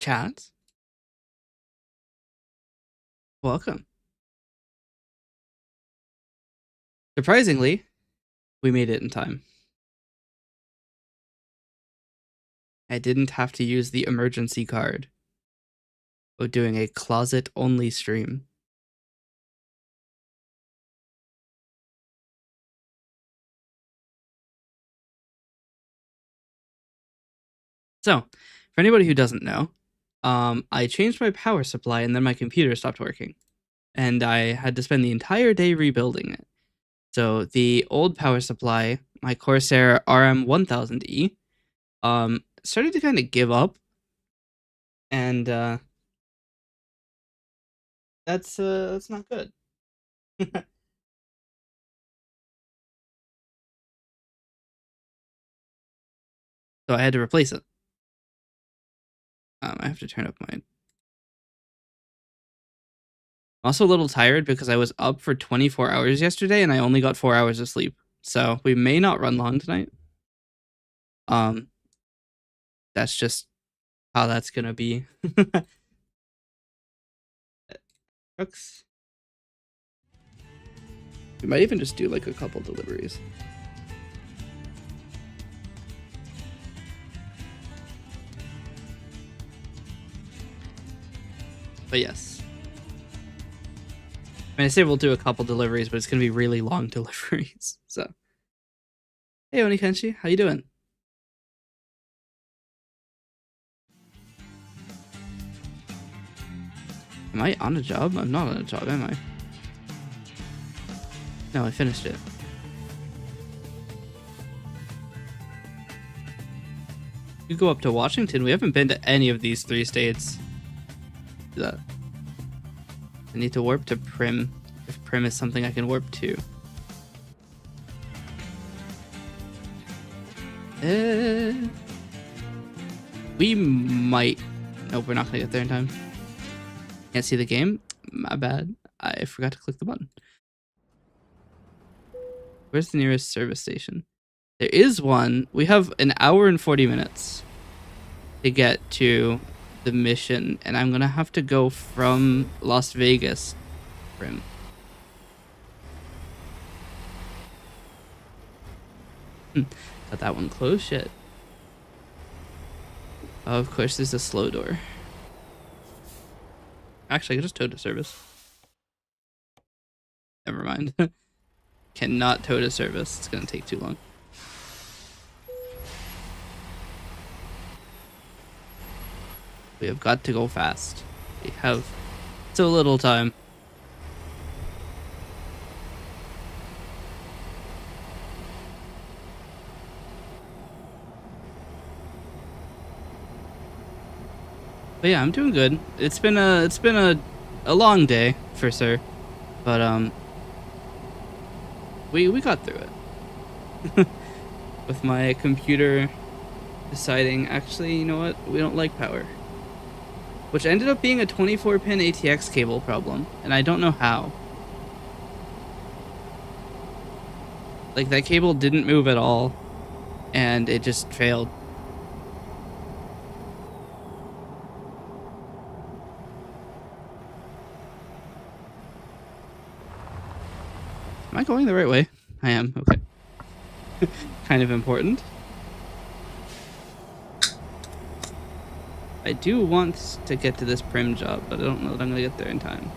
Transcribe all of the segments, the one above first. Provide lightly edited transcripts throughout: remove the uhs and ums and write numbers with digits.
Chat, welcome. Surprisingly, we made it in time. I didn't have to use the emergency card of doing a closet-only stream. So, for anybody who doesn't know, I changed my power supply and then my computer stopped working. And I had to spend the entire day rebuilding it. So the old power supply, my Corsair RM1000E, started to kind of give up. And that's not good. So I had to replace it. I have to turn up mine. I'm also a little tired because I was up for 24 hours yesterday and I only got 4 hours of sleep. So we may not run long tonight. That's just how that's gonna be. Crooks. We might even just do like a couple deliveries. But yes. I mean, I say we'll do a couple deliveries, but it's gonna be really long deliveries. So, hey, Onikenshi, how you doing? Am I on a job? I'm not on a job, am I? No, I finished it. You go up to Washington. We haven't been to any of these 3 states. I need to warp to Prim, if Prim is something I can warp to. We might. Nope, we're not gonna get there in time. Can't see the game? My bad. I forgot to click the button. Where's the nearest service station? There is one. We have an hour and 40 minutes to get to the mission, and I'm gonna have to go from Las Vegas. Got that one closed. Shit. Oh, of course, there's a slow door. Actually, I could just tow to service. Never mind. Cannot tow to service. It's gonna take too long. We have got to go fast. We have so little time. But yeah, I'm doing good. It's been a long day for sure, but we got through it. With my computer deciding, actually, you know what? We don't like power. Which ended up being a 24-pin ATX cable problem, and I don't know how. Like, that cable didn't move at all, and it just failed. Am I going the right way? I am, okay. Kind of important. I do want to get to this Prim job, but I don't know that I'm gonna get there in time.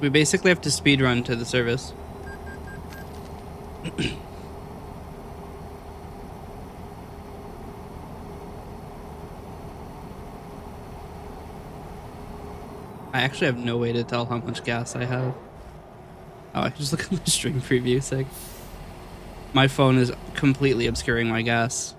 We basically have to speed run to the service. I actually have no way to tell how much gas I have. Oh, I can just look at the stream preview, sick. My phone is completely obscuring my gas.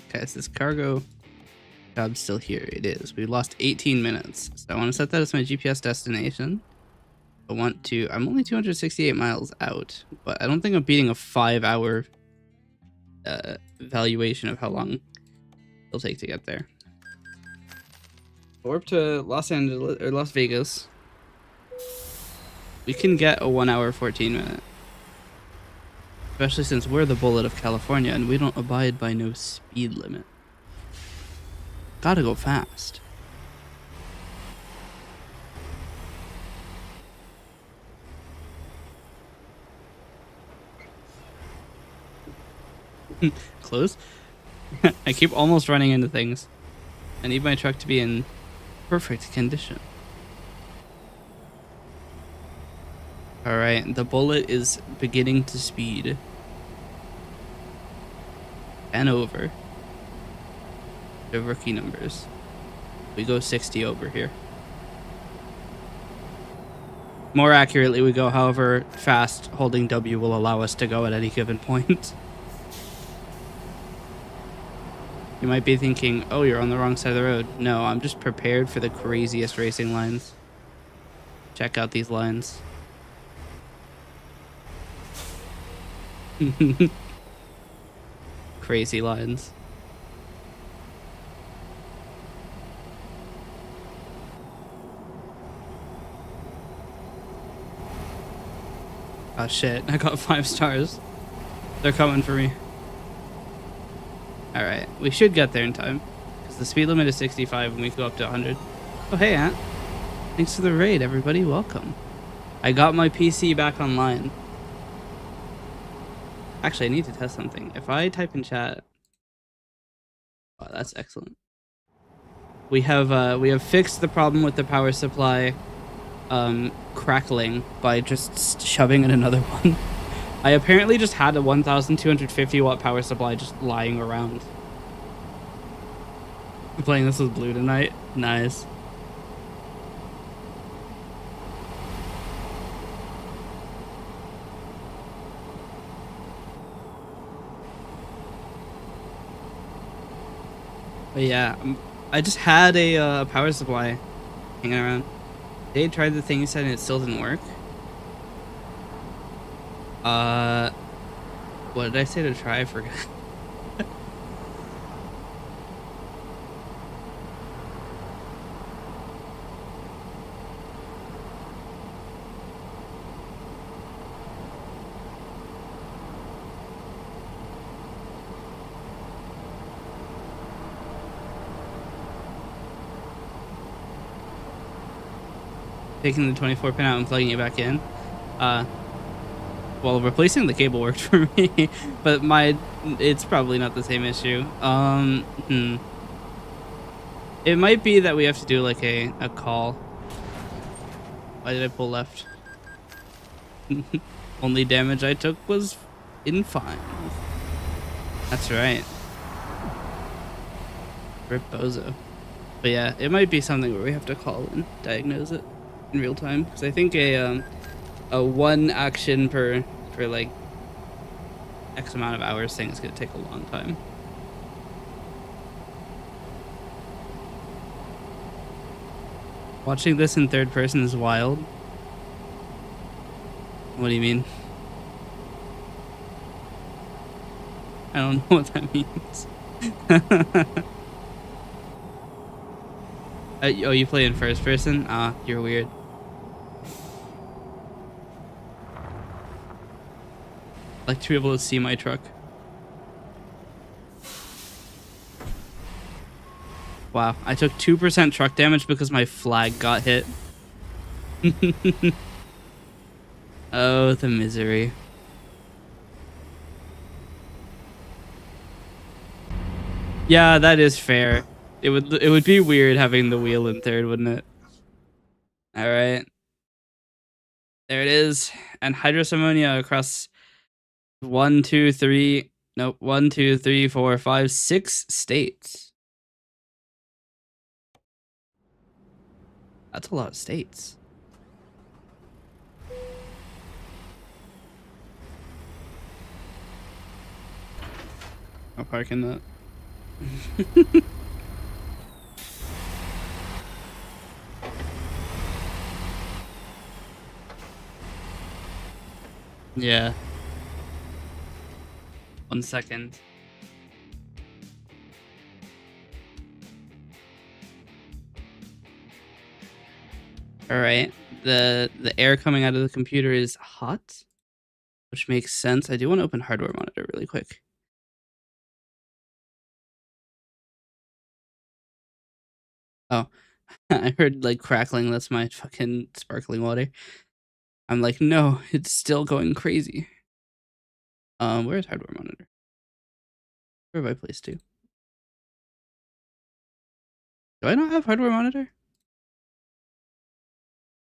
Okay, is this cargo job still here? It is. We lost 18 minutes. So I want to set that as my GPS destination. I'm only 268 miles out, but I don't think I'm beating a 5-hour evaluation of how long it'll take to get there. We're up to Los Angeles or Las Vegas. We can get a 1 hour 14 minute. Especially since we're the bullet of California and we don't abide by no speed limit. Gotta go fast. Close. I keep almost running into things. I need my truck to be in perfect condition. Alright, the bullet is beginning to speed. And over. The rookie numbers. We go 60 over here. More accurately, we go however fast holding W will allow us to go at any given point. You might be thinking, oh, you're on the wrong side of the road. No, I'm just prepared for the craziest racing lines. Check out these lines. Crazy lines. Oh shit, I got 5 stars. They're coming for me. Alright, we should get there in time. Because the speed limit is 65 and we go up to 100. Oh hey Ant. Thanks for the raid, everybody. Welcome. I got my PC back online. Actually, I need to test something. If I type in chat... Oh, that's excellent. We have fixed the problem with the power supply crackling by just shoving in another one. I apparently just had a 1,250 watt power supply just lying around. I'm playing this with Blue tonight. Nice. But yeah, I just had a power supply hanging around. They tried the thing you said and it still didn't work. What did I say to try? I forgot. Taking the 24 pin out and plugging it back in. Well, replacing the cable worked for me, but it's probably not the same issue. It might be that we have to do like a call. Why did I pull left? Only damage I took was in fines. That's right. Rip Bozo. But yeah, it might be something where we have to call and diagnose it in real time, because I think a one action per like X amount of hours thing is gonna take a long time. Watching this in third person is wild. What do you mean? I don't know what that means. Oh, you play in first person? Ah, you're weird. I like to be able to see my truck. Wow, I took 2% truck damage because my flag got hit. Oh, the misery. Yeah, that is fair. It would be weird having the wheel in third, wouldn't it? All right. There it is. And hydrous ammonia across 1, 2, 3. Nope. 1, 2, 3, 4, 5, 6 states. That's a lot of states. I'll park in that. Yeah. 1 second. All right. The air coming out of the computer is hot, which makes sense. I do want to open hardware monitor really quick. Oh, I heard like crackling. That's my fucking sparkling water. I'm like, no, it's still going crazy. Where's hardware monitor? Where have I placed to? Do I not have hardware monitor?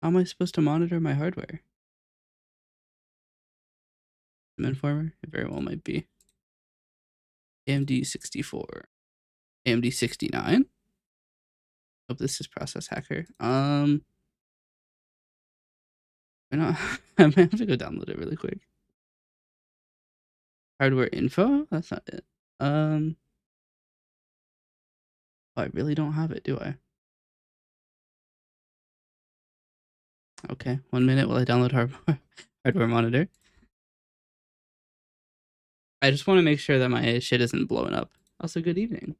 How am I supposed to monitor my hardware? Informer? It very well might be. AMD 64. AMD 69? Hope this is Process Hacker. I know I might have to go download it really quick. Hardware info? That's not it. Oh, I really don't have it, do I? Okay, 1 minute while I download hardware monitor. I just want to make sure that my shit isn't blowing up. Also, good evening.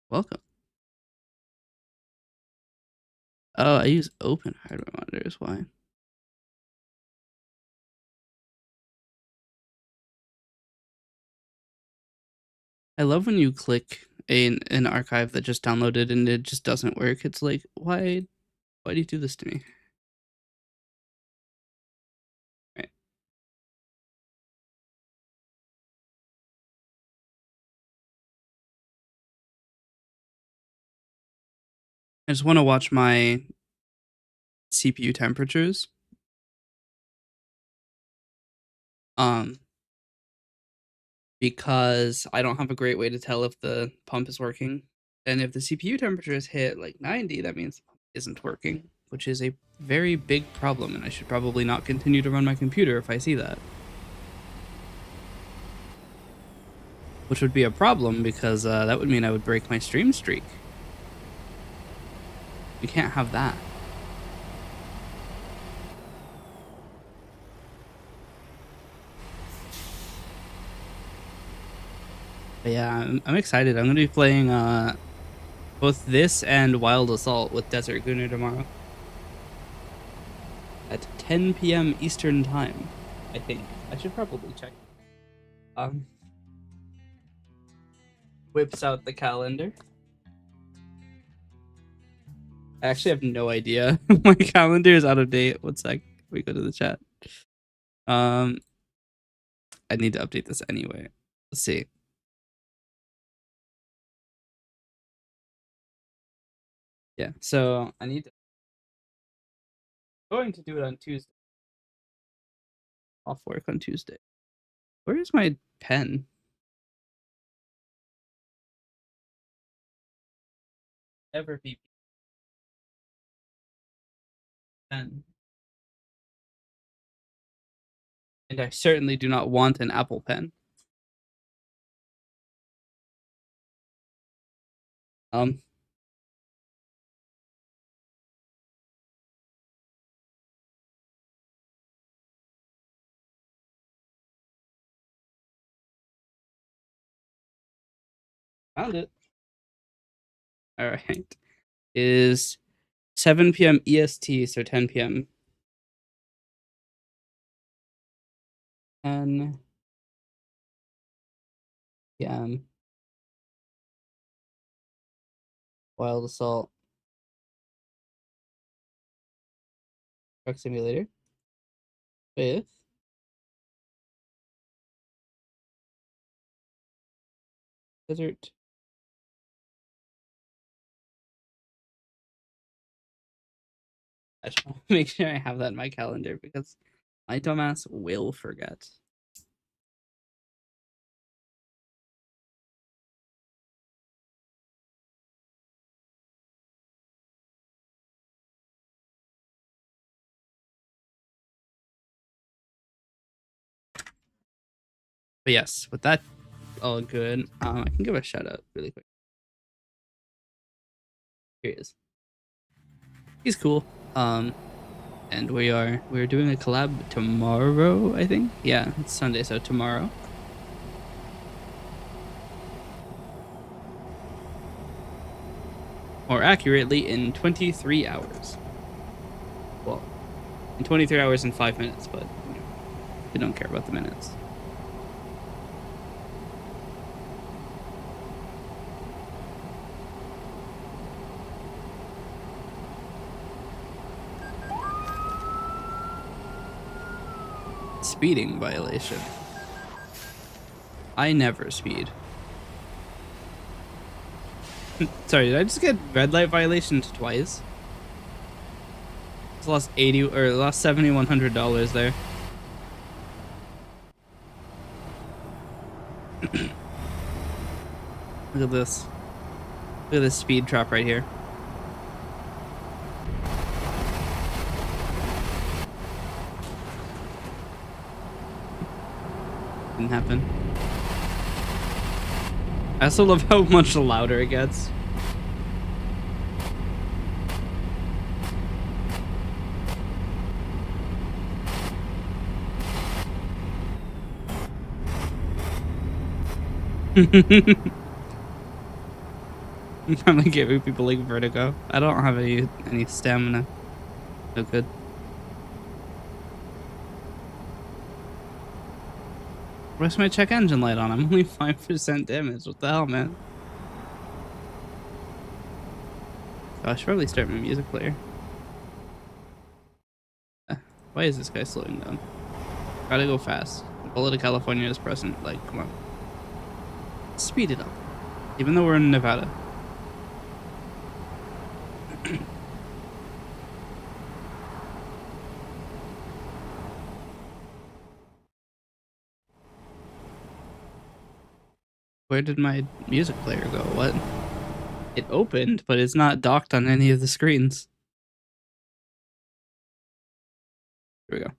Welcome. Oh, I use open hardware monitors. Why? I love when you click an archive that just downloaded and it just doesn't work. It's like, why do you do this to me? Right. I just want to watch my CPU temperatures. Because I don't have a great way to tell if the pump is working. And if the CPU temperature is hit like 90, that means the pump isn't working, which is a very big problem, and I should probably not continue to run my computer if I see that. which would be a problem because that would mean I would break my stream streak. We can't have that. But yeah, I'm excited. I'm gonna be playing both this and Wild Assault with Desert Gunner tomorrow at 10 p.m. Eastern time. I think I should probably check. Um, whips out the calendar. I actually have no idea. My calendar is out of date. One sec. We go to the chat. I need to update this anyway. Let's see. Yeah, so I need to going to do it on Tuesday. Off work on Tuesday. Where is my pen? Ever be pen. And I certainly do not want an Apple pen. Um, found it. All right. Is 7 p.m. EST, so 10 p.m. 10 p.m. Wild Assault Truck Simulator with Desert. I just want to make sure I have that in my calendar because my dumbass will forget. But yes, with that all good, I can give a shout out really quick. Here he is. He's cool. And we're doing a collab tomorrow, I think. Yeah, it's Sunday, so tomorrow. More accurately, in 23 hours. Well, in 23 hours and 5 minutes, but you know, we don't care about the minutes. Speeding violation. I never speed. Sorry, did I just get red light violations twice? I lost lost $7,100 there. Look at this. Look at this speed trap right here. Didn't happen. I also love how much louder it gets. I'm like giving people like vertigo. I don't have any stamina. No good. Where's my check engine light on? I'm only 5% damage. What the hell, man? Oh, I should probably start my music player. Why is this guy slowing down? Gotta go fast. Bullet of California is present. Like, come on. Speed it up. Even though we're in Nevada. Where did my music player go? What? It opened, but it's not docked on any of the screens. Here we go.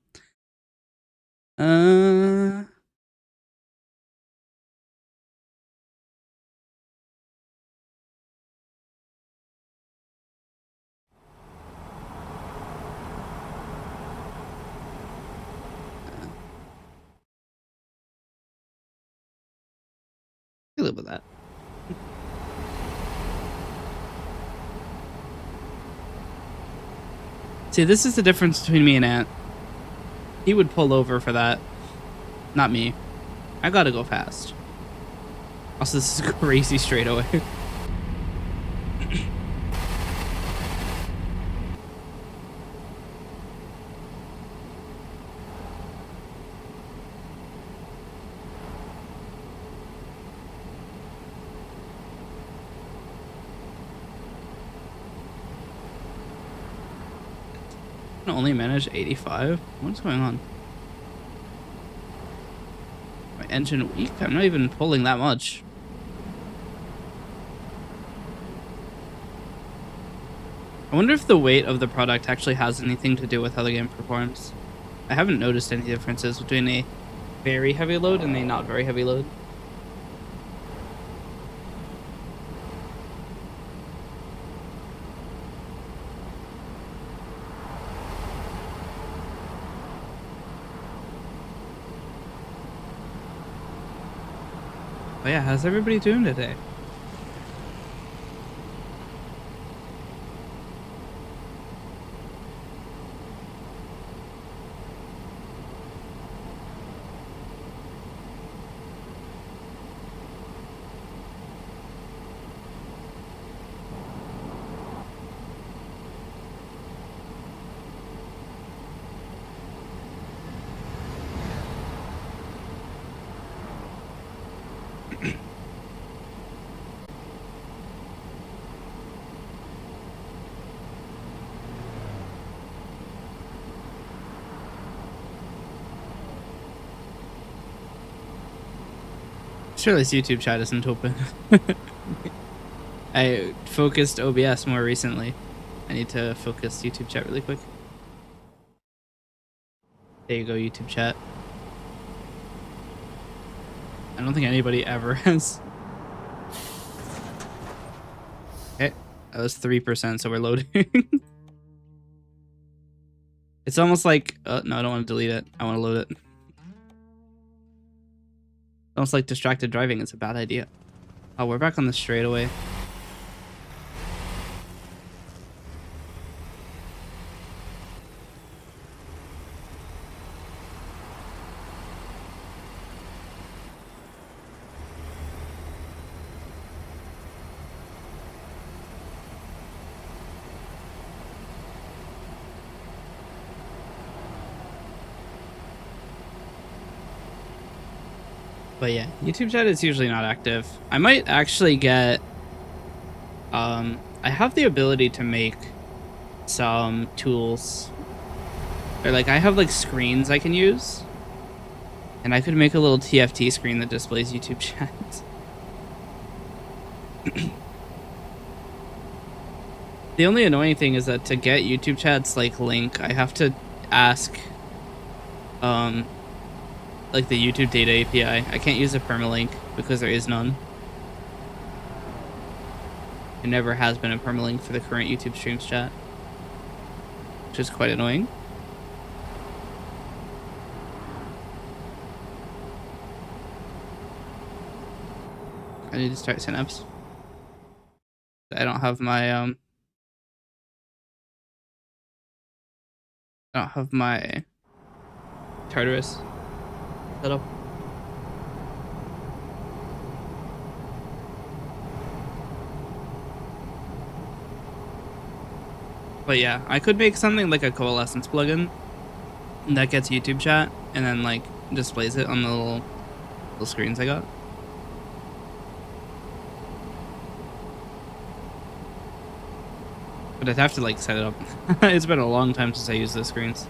can live with that. See, this is the difference between me and Ant. He would pull over for that. Not me. I gotta go fast. Also, this is crazy straightaway. I can only manage 85? What's going on? My engine weak? I'm not even pulling that much. I wonder if the weight of the product actually has anything to do with how the game performs. I haven't noticed any differences between a very heavy load and a not very heavy load. But yeah, how's everybody doing today? Sure, this YouTube chat isn't open. I focused OBS more recently. I need to focus YouTube chat really quick. There you go, YouTube chat. I don't think anybody ever has. Okay, that was 3%, so we're loading. It's almost like, no, I don't want to delete it. I want to load it. Almost like distracted driving is a bad idea. Oh, we're back on the straightaway. But yeah, YouTube chat is usually not active. I might actually get... I have the ability to make some tools. Or like, I have like screens I can use. And I could make a little TFT screen that displays YouTube chat. The only annoying thing is that to get YouTube chat's like link, I have to ask like the YouTube data API. I can't use a permalink because there is none. There never has been a permalink for the current YouTube streams chat, which is quite annoying. I need to start Synapse. I don't have my Tartarus set up. But yeah, I could make something like a Coalescence plugin that gets YouTube chat and then like displays it on the little screens I got. But I'd have to like set it up. It's been a long time since I used those screens.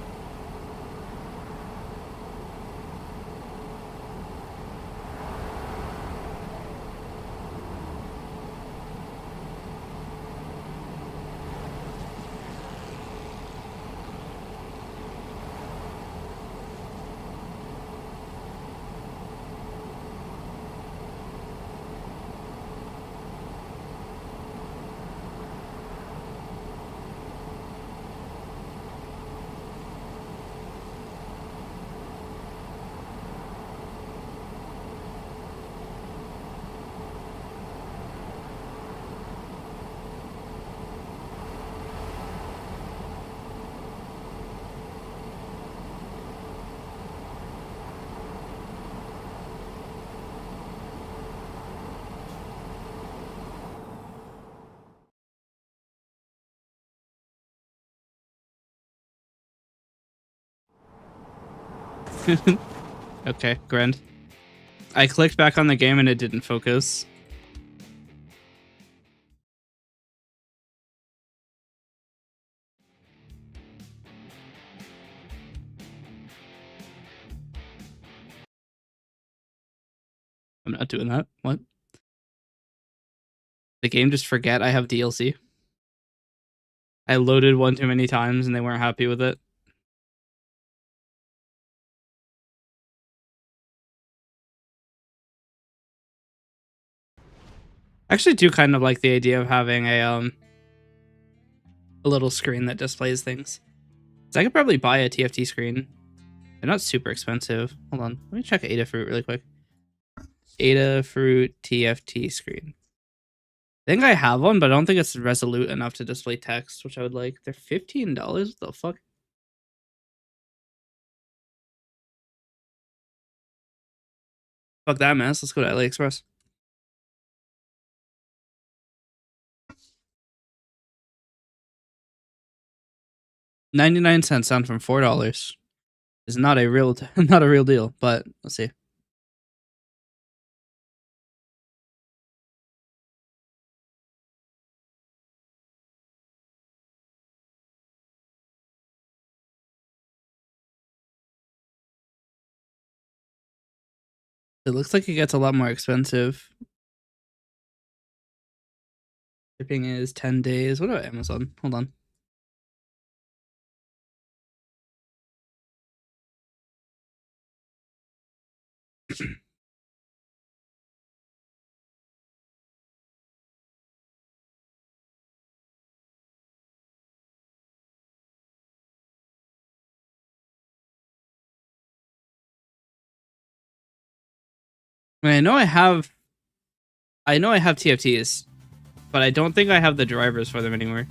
Okay, grand. I clicked back on the game and it didn't focus. I'm not doing that. What? The game just forget I have DLC. I loaded one too many times and they weren't happy with it. I actually do kind of like the idea of having a little screen that displays things. So I could probably buy a TFT screen. They're not super expensive. Hold on, let me check Adafruit really quick. Adafruit TFT screen. I think I have one, but I don't think it's resolute enough to display text, which I would like. They're $15. What the fuck? Fuck that mess. Let's go to AliExpress. $0.99 down from $4 is not a real deal, but let's see. It looks like it gets a lot more expensive. Shipping is 10 days. What about Amazon? Hold on. I mean, I know I have TFTs, but I don't think I have the drivers for them anymore.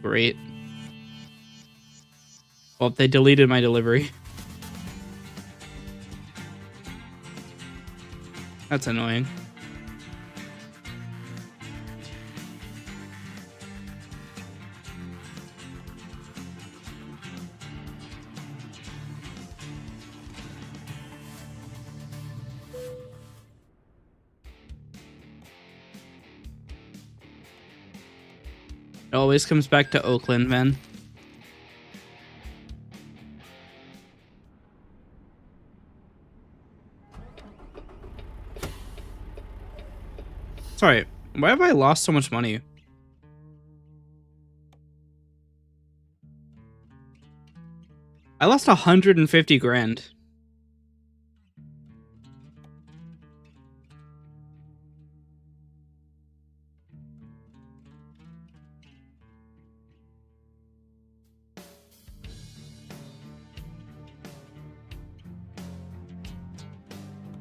Great. Well, they deleted my delivery. That's annoying. It always comes back to Oakland, man. Sorry, why have I lost so much money? I lost 150 grand.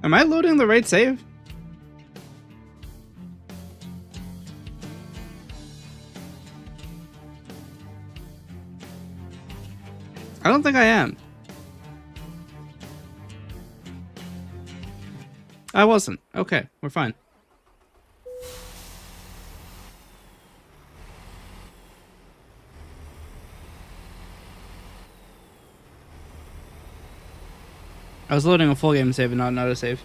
Am I loading the right save? I don't think I am. I wasn't. Okay, we're fine. I was loading a full game save and not an auto save.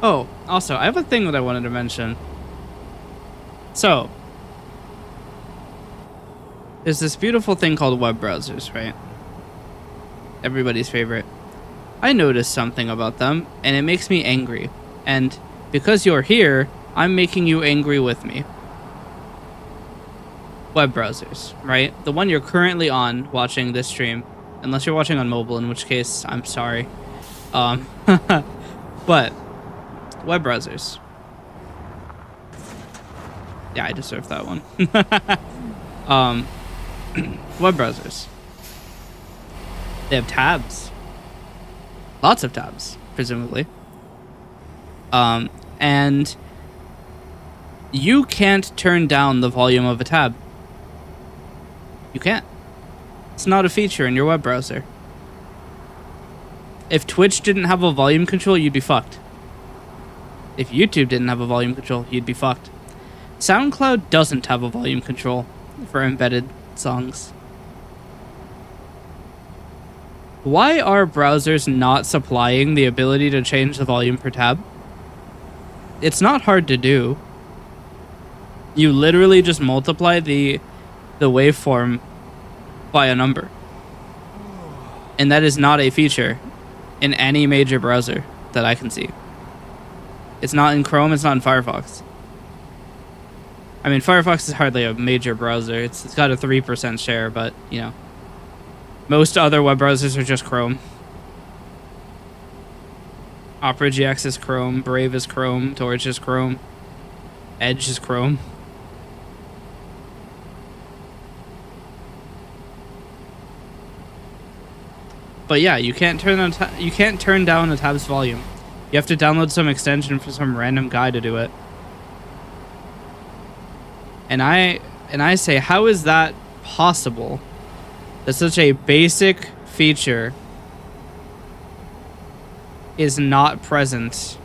Oh, also, I have a thing that I wanted to mention. So, there's this beautiful thing called web browsers, right? Everybody's favorite. I noticed something about them, and it makes me angry. And because you're here, I'm making you angry with me. Web browsers, right? The one you're currently on watching this stream, unless you're watching on mobile, in which case I'm sorry. But web browsers. Yeah, I deserve that one. Web browsers. They have tabs. Lots of tabs, presumably. And you can't turn down the volume of a tab. You can't. It's not a feature in your web browser. If Twitch didn't have a volume control, you'd be fucked. If YouTube didn't have a volume control, you'd be fucked. SoundCloud doesn't have a volume control for embedded songs. Why are browsers not supplying the ability to change the volume per tab? It's not hard to do. You literally just multiply the waveform by a number. And that is not a feature in any major browser that I can see. It's not in Chrome, it's not in Firefox. I mean, Firefox is hardly a major browser. It's got a 3% share, but, you know, most other web browsers are just Chrome. Opera GX is Chrome, Brave is Chrome, Torch is Chrome, Edge is Chrome. But yeah, you can't turn down a tab's volume. You have to download some extension for some random guy to do it. And I say, how is that possible? That such a basic feature is not present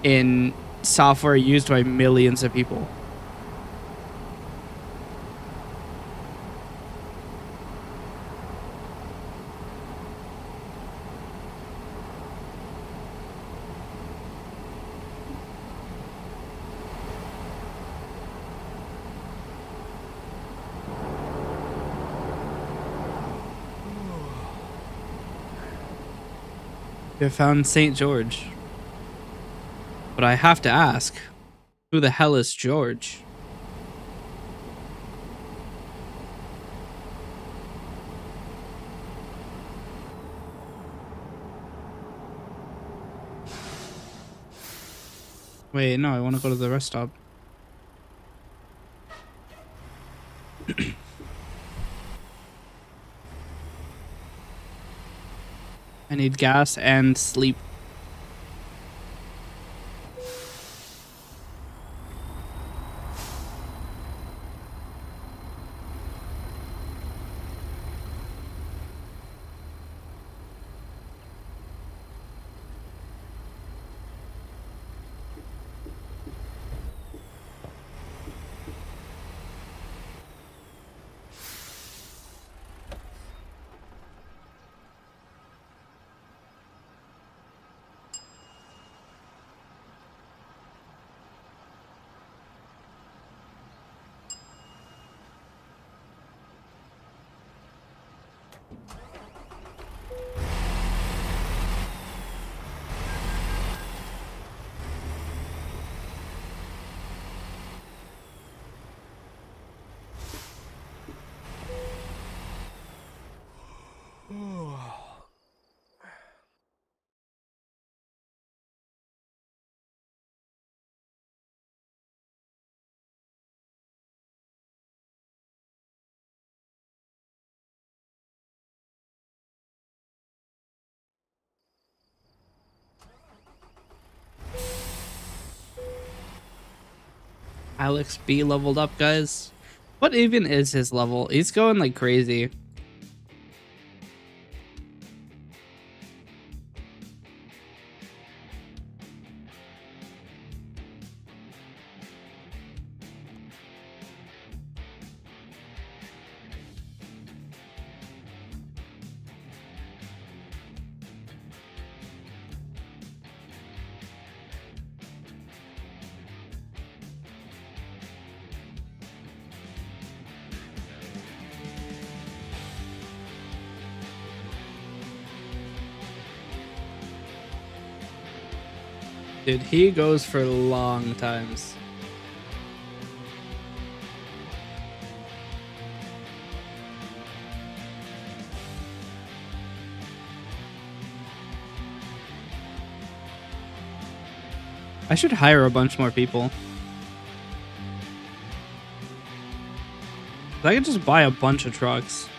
in software used by millions of people. You have found St. George. But I have to ask, who the hell is George? Wait, no, I want to go to the rest stop. I need gas and sleep. Alex B leveled up, guys. What even is his level? He's going like crazy. Dude, he goes for long times. I should hire a bunch more people. I could just buy a bunch of trucks.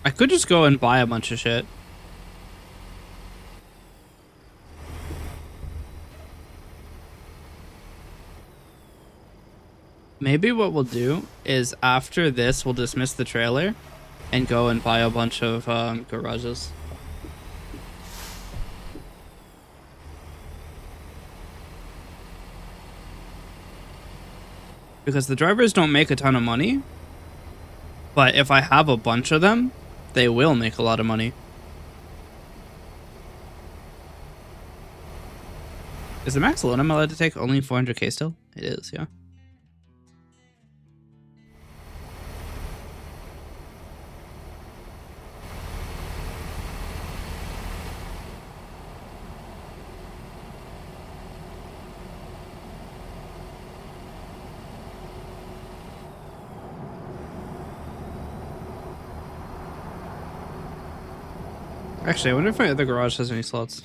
I could just go and buy a bunch of shit. Maybe what we'll do is after this, we'll dismiss the trailer and go and buy a bunch of garages. Because the drivers don't make a ton of money, but if I have a bunch of them, they will make a lot of money. Is the max loan I'm allowed to take only 400k still? It is, yeah. Actually, I wonder if my other garage has any slots.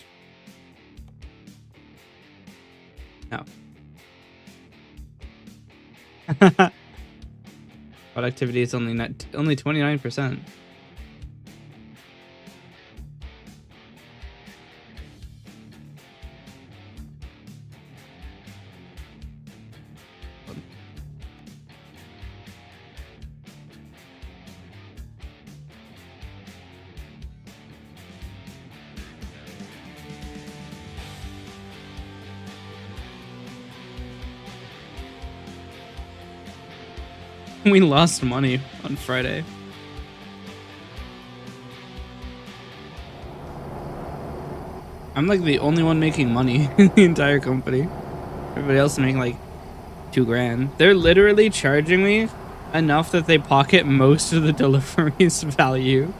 No. Productivity is only 29%. We lost money on Friday. I'm like the only one making money in the entire company. Everybody else is making like $2 grand. They're literally charging me enough that they pocket most of the delivery's value.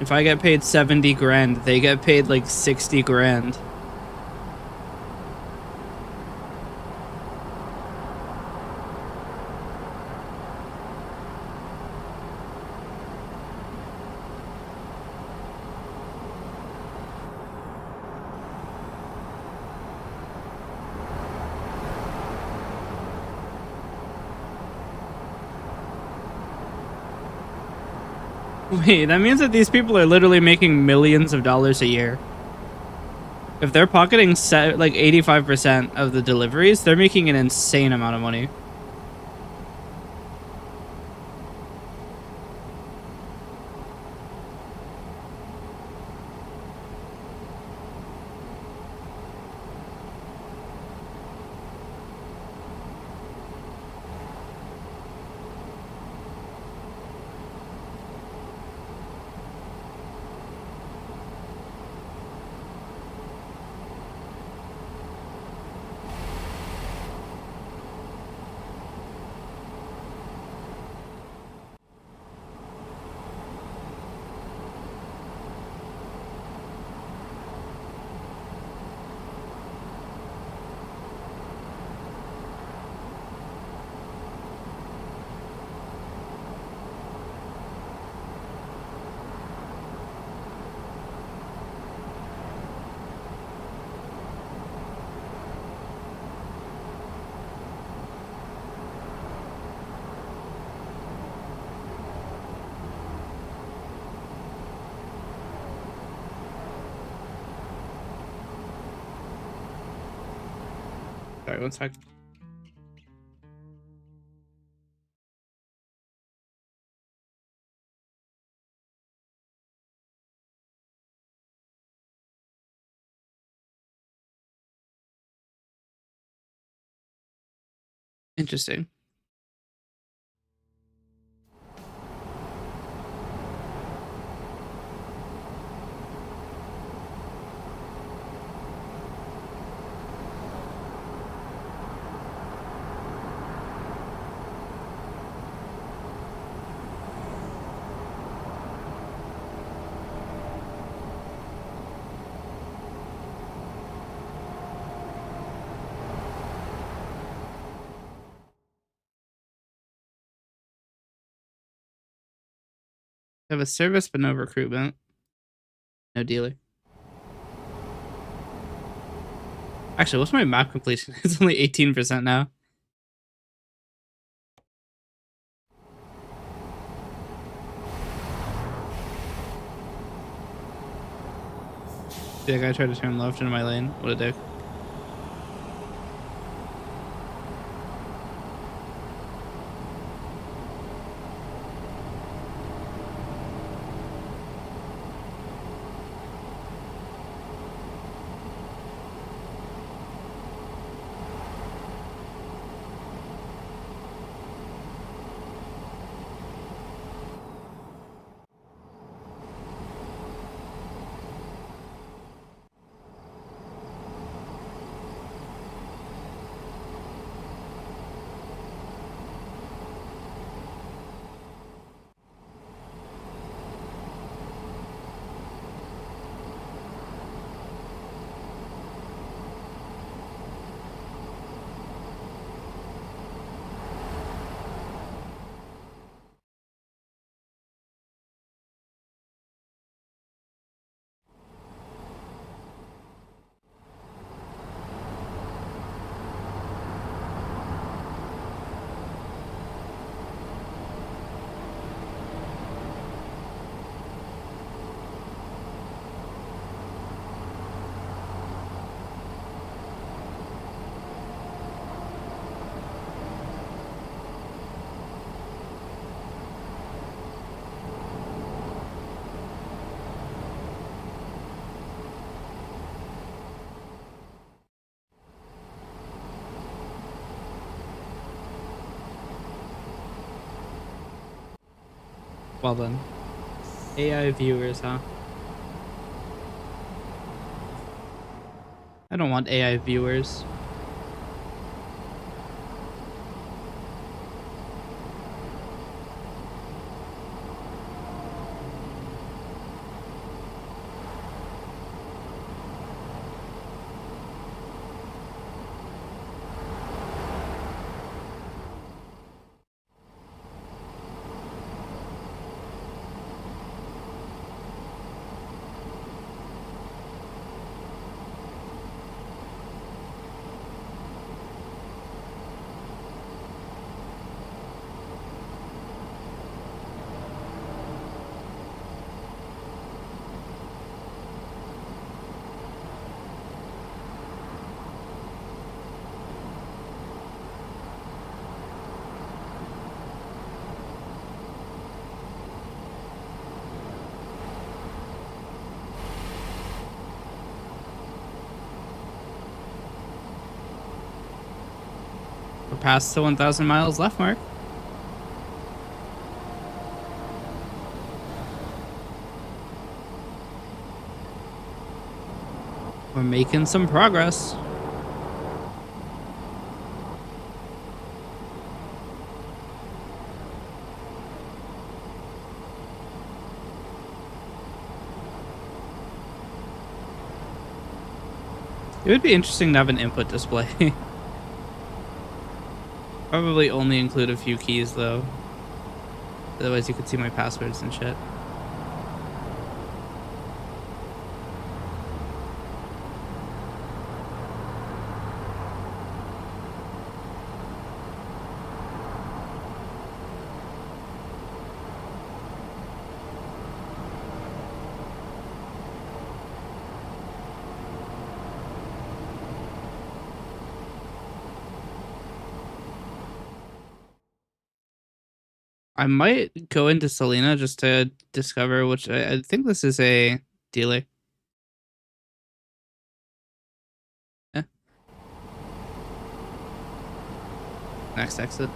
If I get paid 70 grand, they get paid like 60 grand. Wait, that means that these people are literally making millions of dollars a year. If they're pocketing like 85% of the deliveries, they're making an insane amount of money. Sorry, one sec. Interesting. I have a service but no recruitment. No dealer. Actually, what's my map completion? It's only 18% now. Yeah, guy tried to turn left into my lane. What a dick. Well done. AI viewers, huh? I don't want AI viewers. We're past the 1,000 miles left mark. We're making some progress. It would be interesting to have an input display. Probably only include a few keys though. Otherwise you could see my passwords and shit. I might go into Selena just to discover which I think this is a dealer. Yeah. Next exit.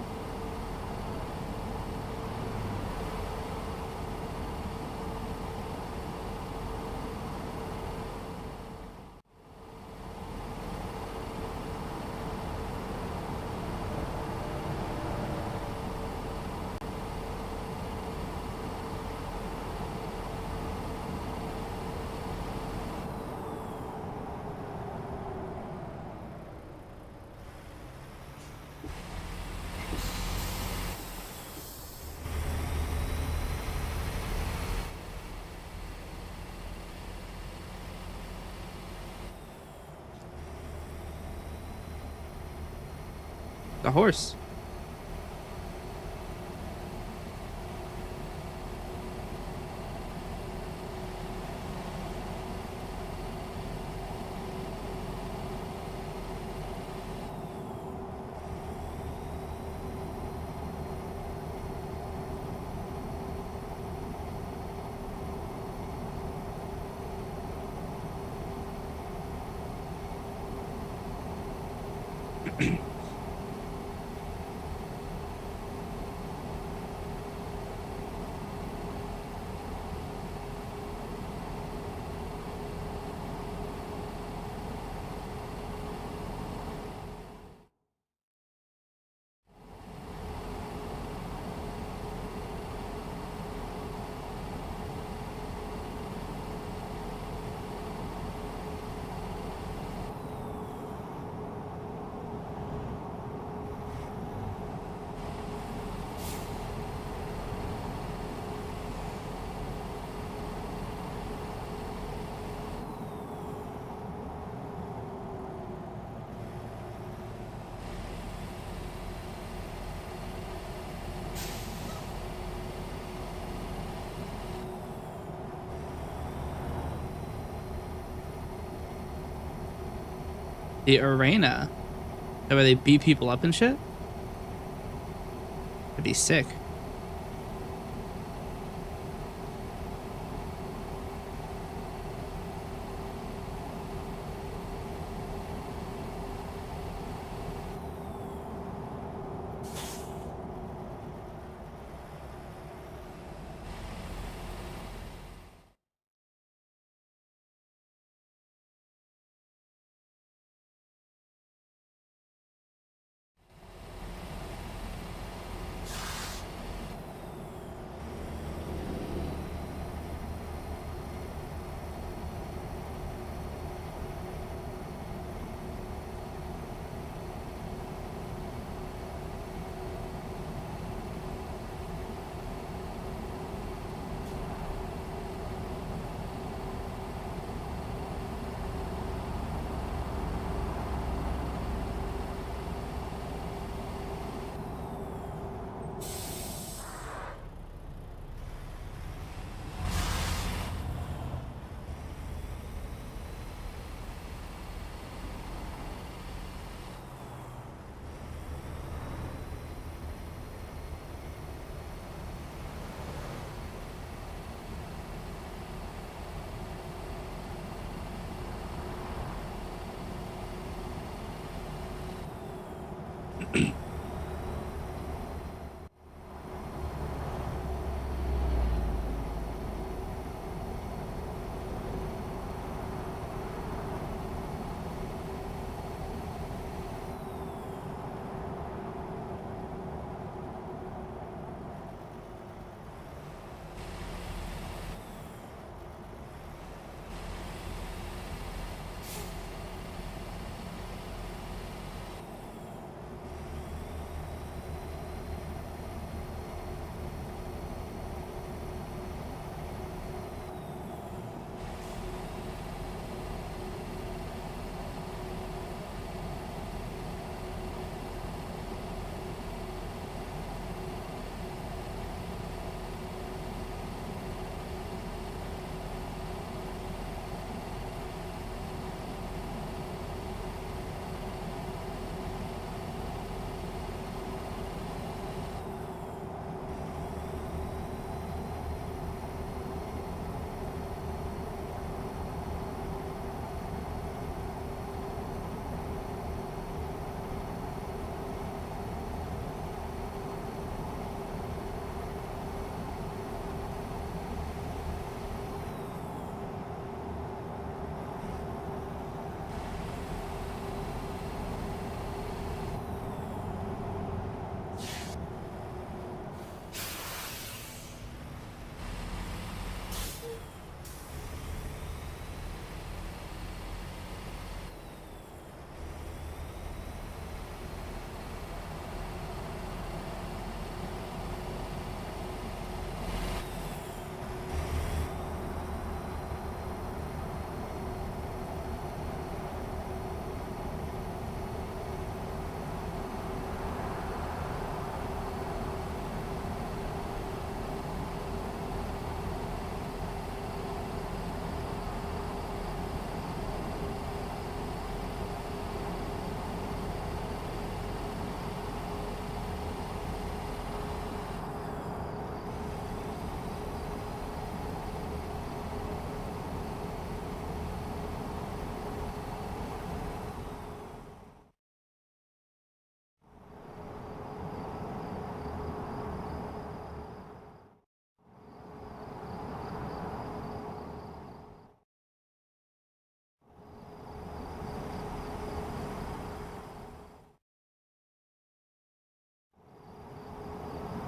The horse. The arena. That where they beat people up and shit? That'd be sick.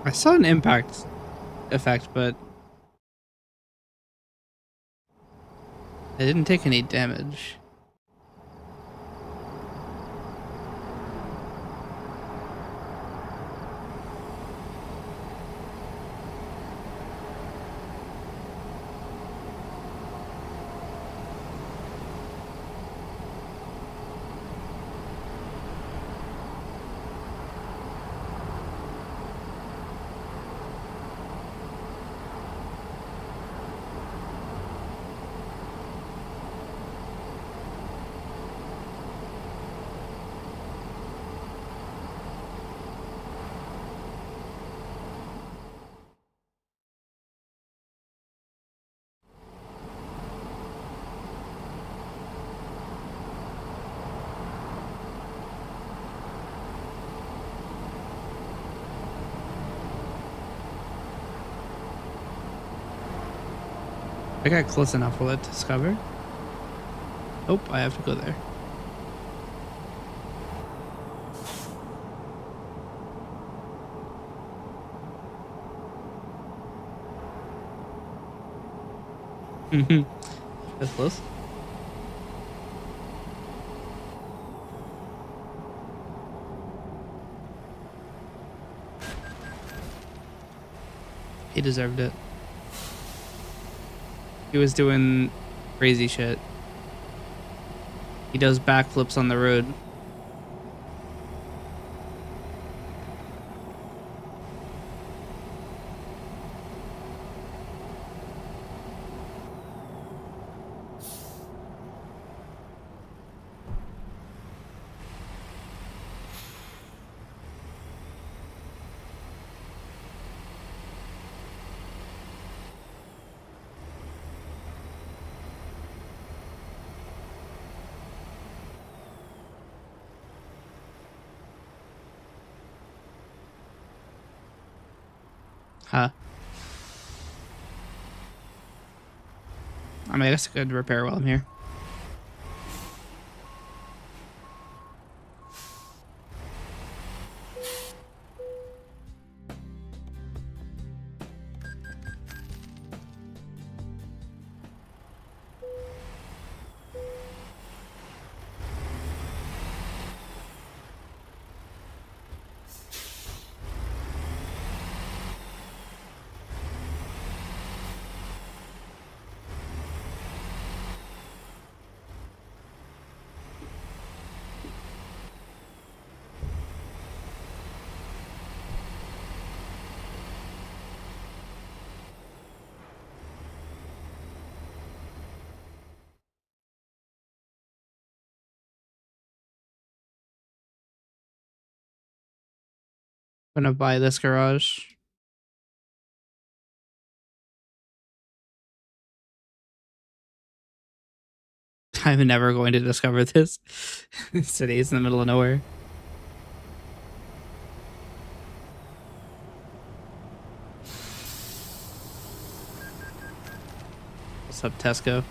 I saw an impact effect, but I didn't take any damage. I got close enough. Will it discover? Oh, I have to go there. That's close. He deserved it. He was doing crazy shit. He does backflips on the road. Huh. I mean, I guess I could repair while I'm here. I'm gonna buy this garage. I'm never going to discover this. This city is in the middle of nowhere. What's up, Tesco?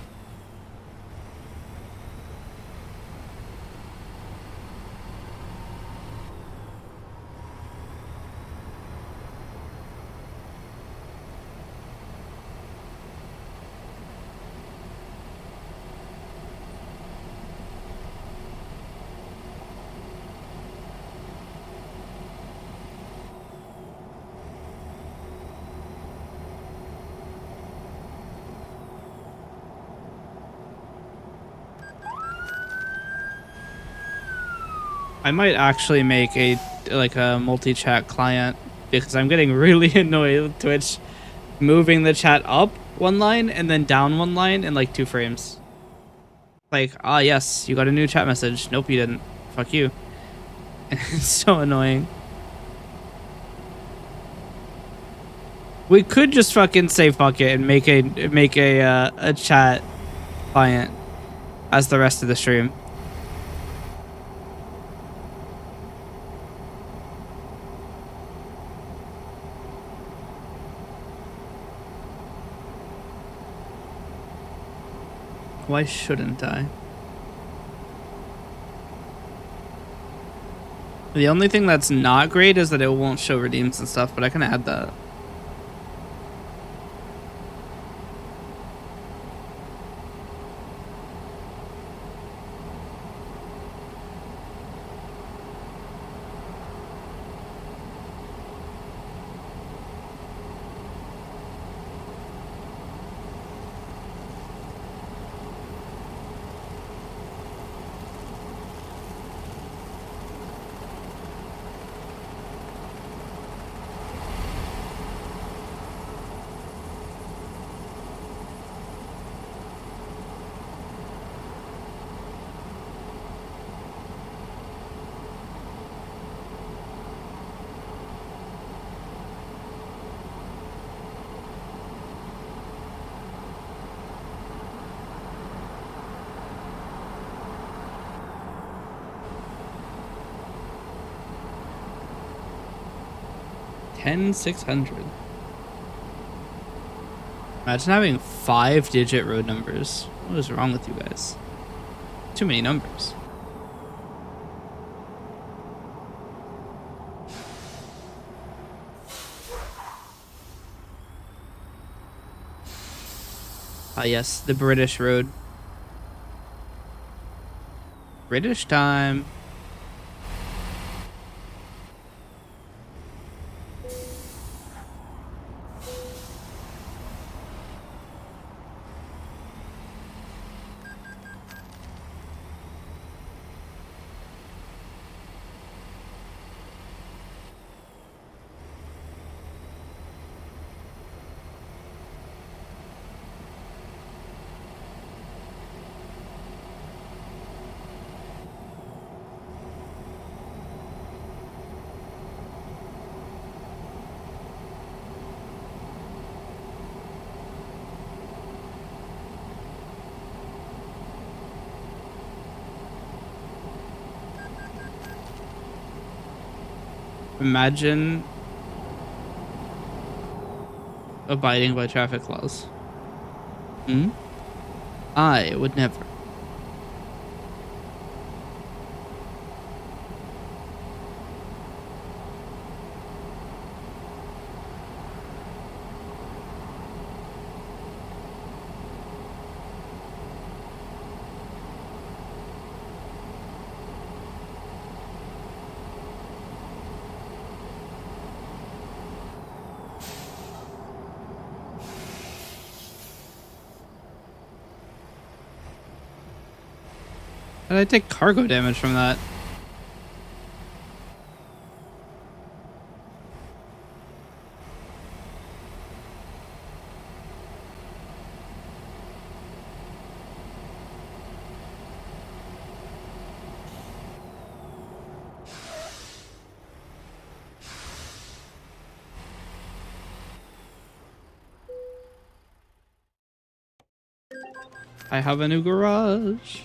I might actually make a multi-chat client because I'm getting really annoyed with Twitch moving the chat up one line and then down one line in like 2 frames. Like, ah, yes, you got a new chat message. Nope, you didn't. Fuck you. It's so annoying. We could just fucking say fuck it and make a chat client as the rest of the stream. Why shouldn't I? The only thing that's not great is that it won't show redeems and stuff, but I can add that. $10,600. Imagine having 5-digit road numbers. What is wrong with you guys? Too many numbers. Ah, yes, the British road. British time. Imagine abiding by traffic laws. I would never. And I take cargo damage from that. I have a new garage.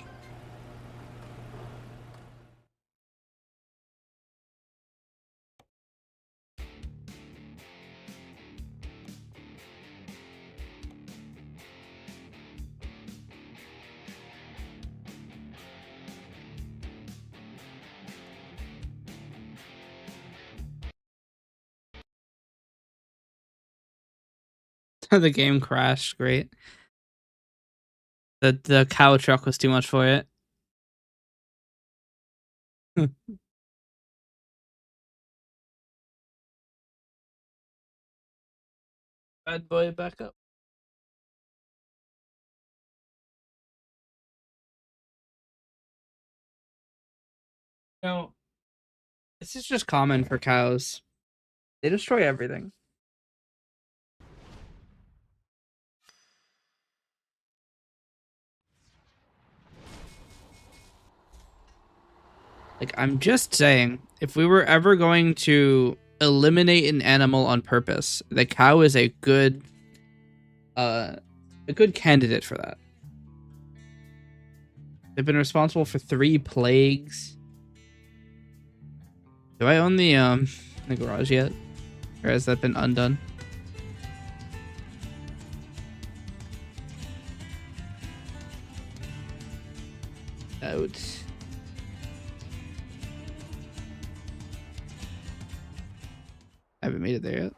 The game crashed. Great. The cow truck was too much for it. Bad boy, back up. No, this is just common for cows. They destroy everything. Like, I'm just saying, if we were ever going to eliminate an animal on purpose, the cow is a good candidate for that. They've been responsible for 3 plagues. Do I own the garage yet? Or has that been undone? Out. made it there yet.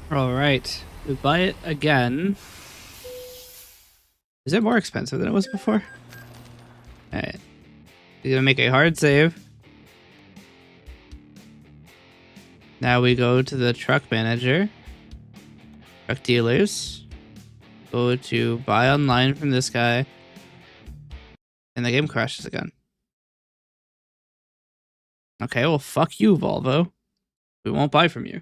All right, we buy it again. Is it more expensive than it was before? All right, we're gonna make a hard save. Now we go to the truck manager, truck dealers. Go to buy online from this guy, and the game crashes again. Okay, well, fuck you, Volvo. We won't buy from you.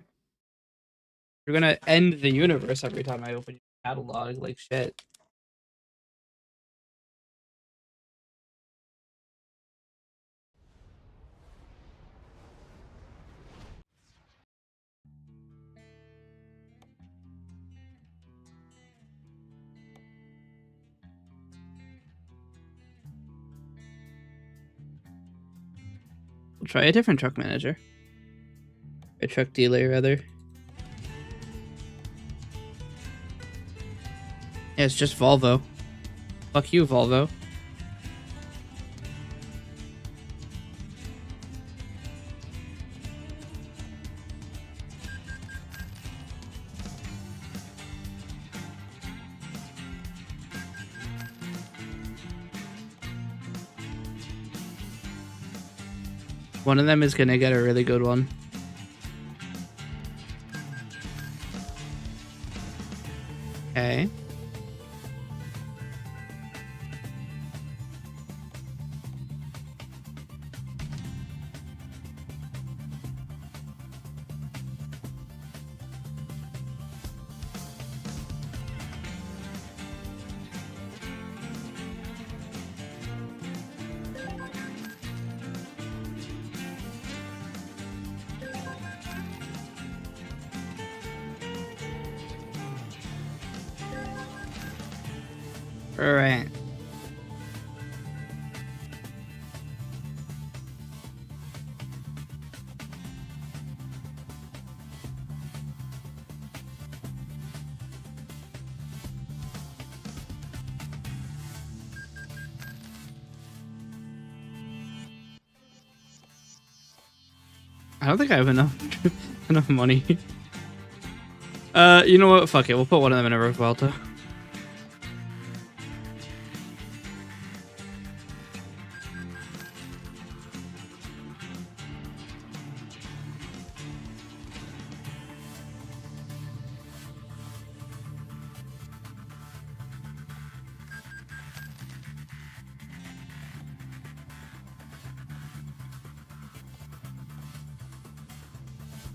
You're gonna end the universe every time I open your catalog, like shit. We'll try a different truck manager. A truck dealer, rather. Yeah, it's just Volvo. Fuck you, Volvo. One of them is gonna get a really good one. Okay. All right. I don't think I have enough enough money. You know what? Fuck it. We'll put one of them in a Vuelta.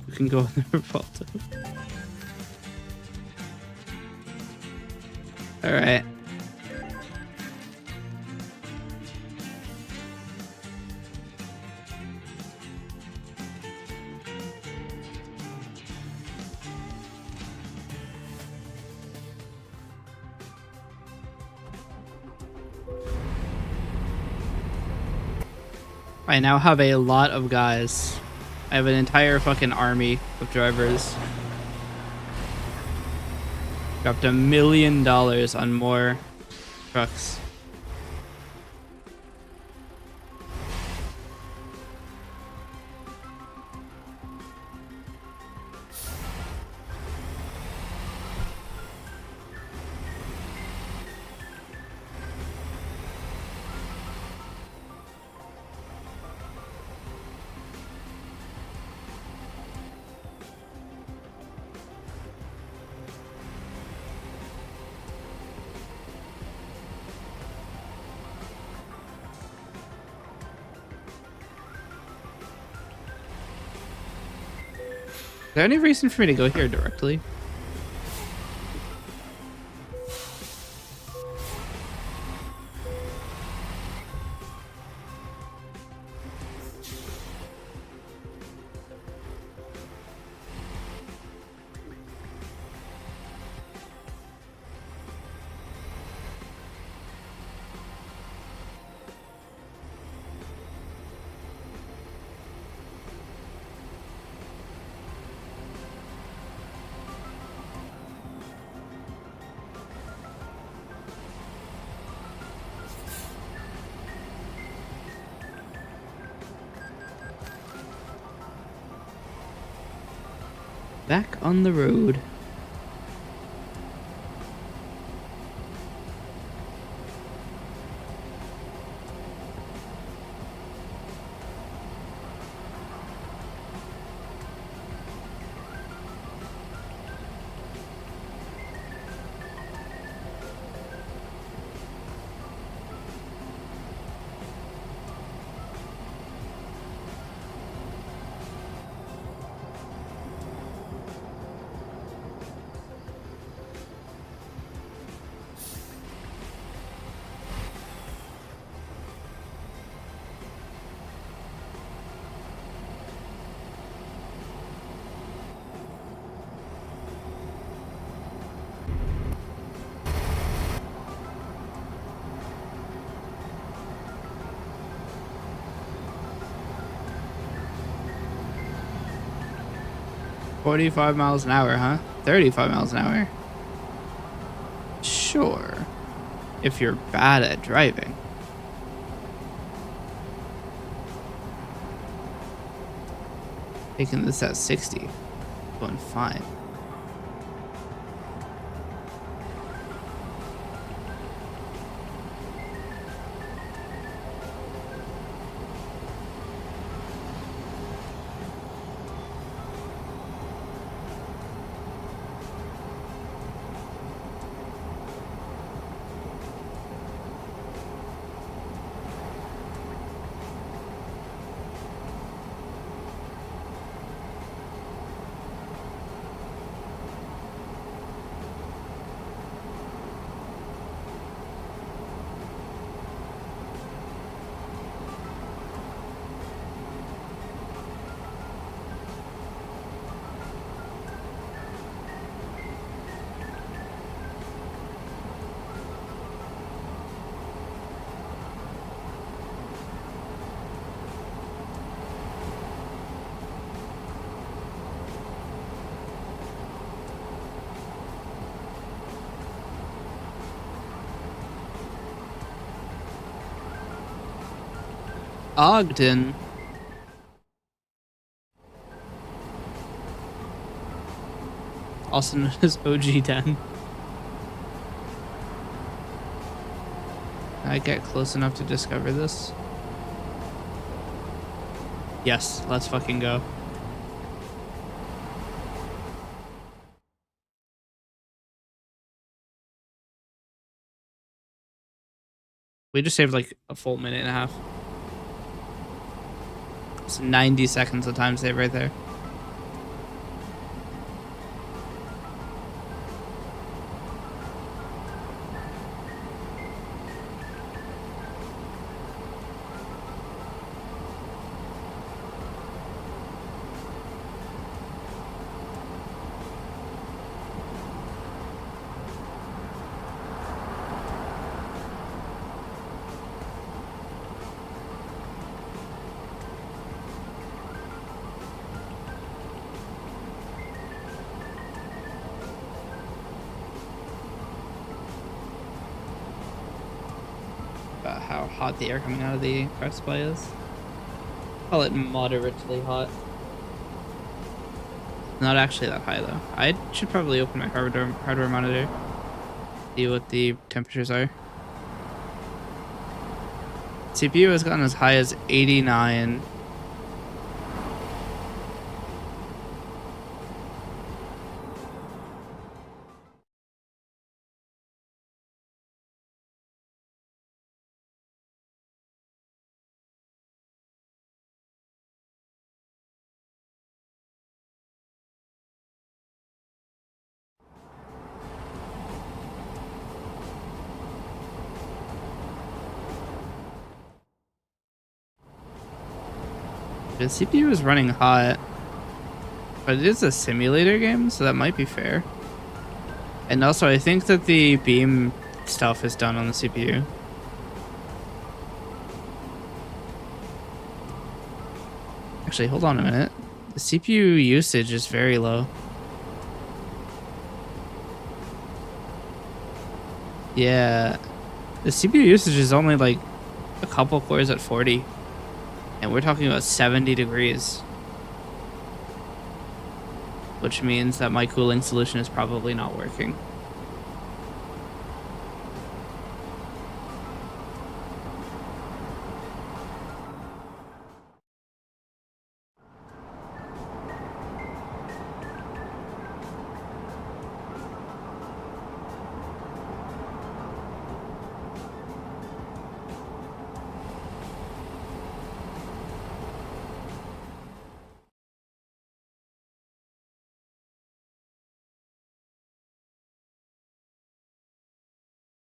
You can go in the Vuelta. All right. I now have a lot of guys. I have an entire fucking army of drivers. Dropped $1 million on more trucks. Is there any reason for me to go here directly? Back on the road. $45 miles an hour, huh? 35 miles an hour? Sure. If you're bad at driving. Taking this at 60. Going fine. Ogden. also known as OG Den. I get close enough to discover this. Yes, let's fucking go. We just saved like a full minute and a half. It's 90 seconds of time save right there. About how hot the air coming out of the power supply is. Call it moderately hot. Not actually that high though. I should probably open my hardware monitor. See what the temperatures are. CPU has gotten as high as 89. The CPU is running hot, but it is a simulator game, so that might be fair. And also, I think that the beam stuff is done on the CPU. Actually, hold on a minute. The CPU usage is very low. Yeah, the CPU usage is only like a couple cores at 40. And we're talking about 70 degrees. Which means that my cooling solution is probably not working.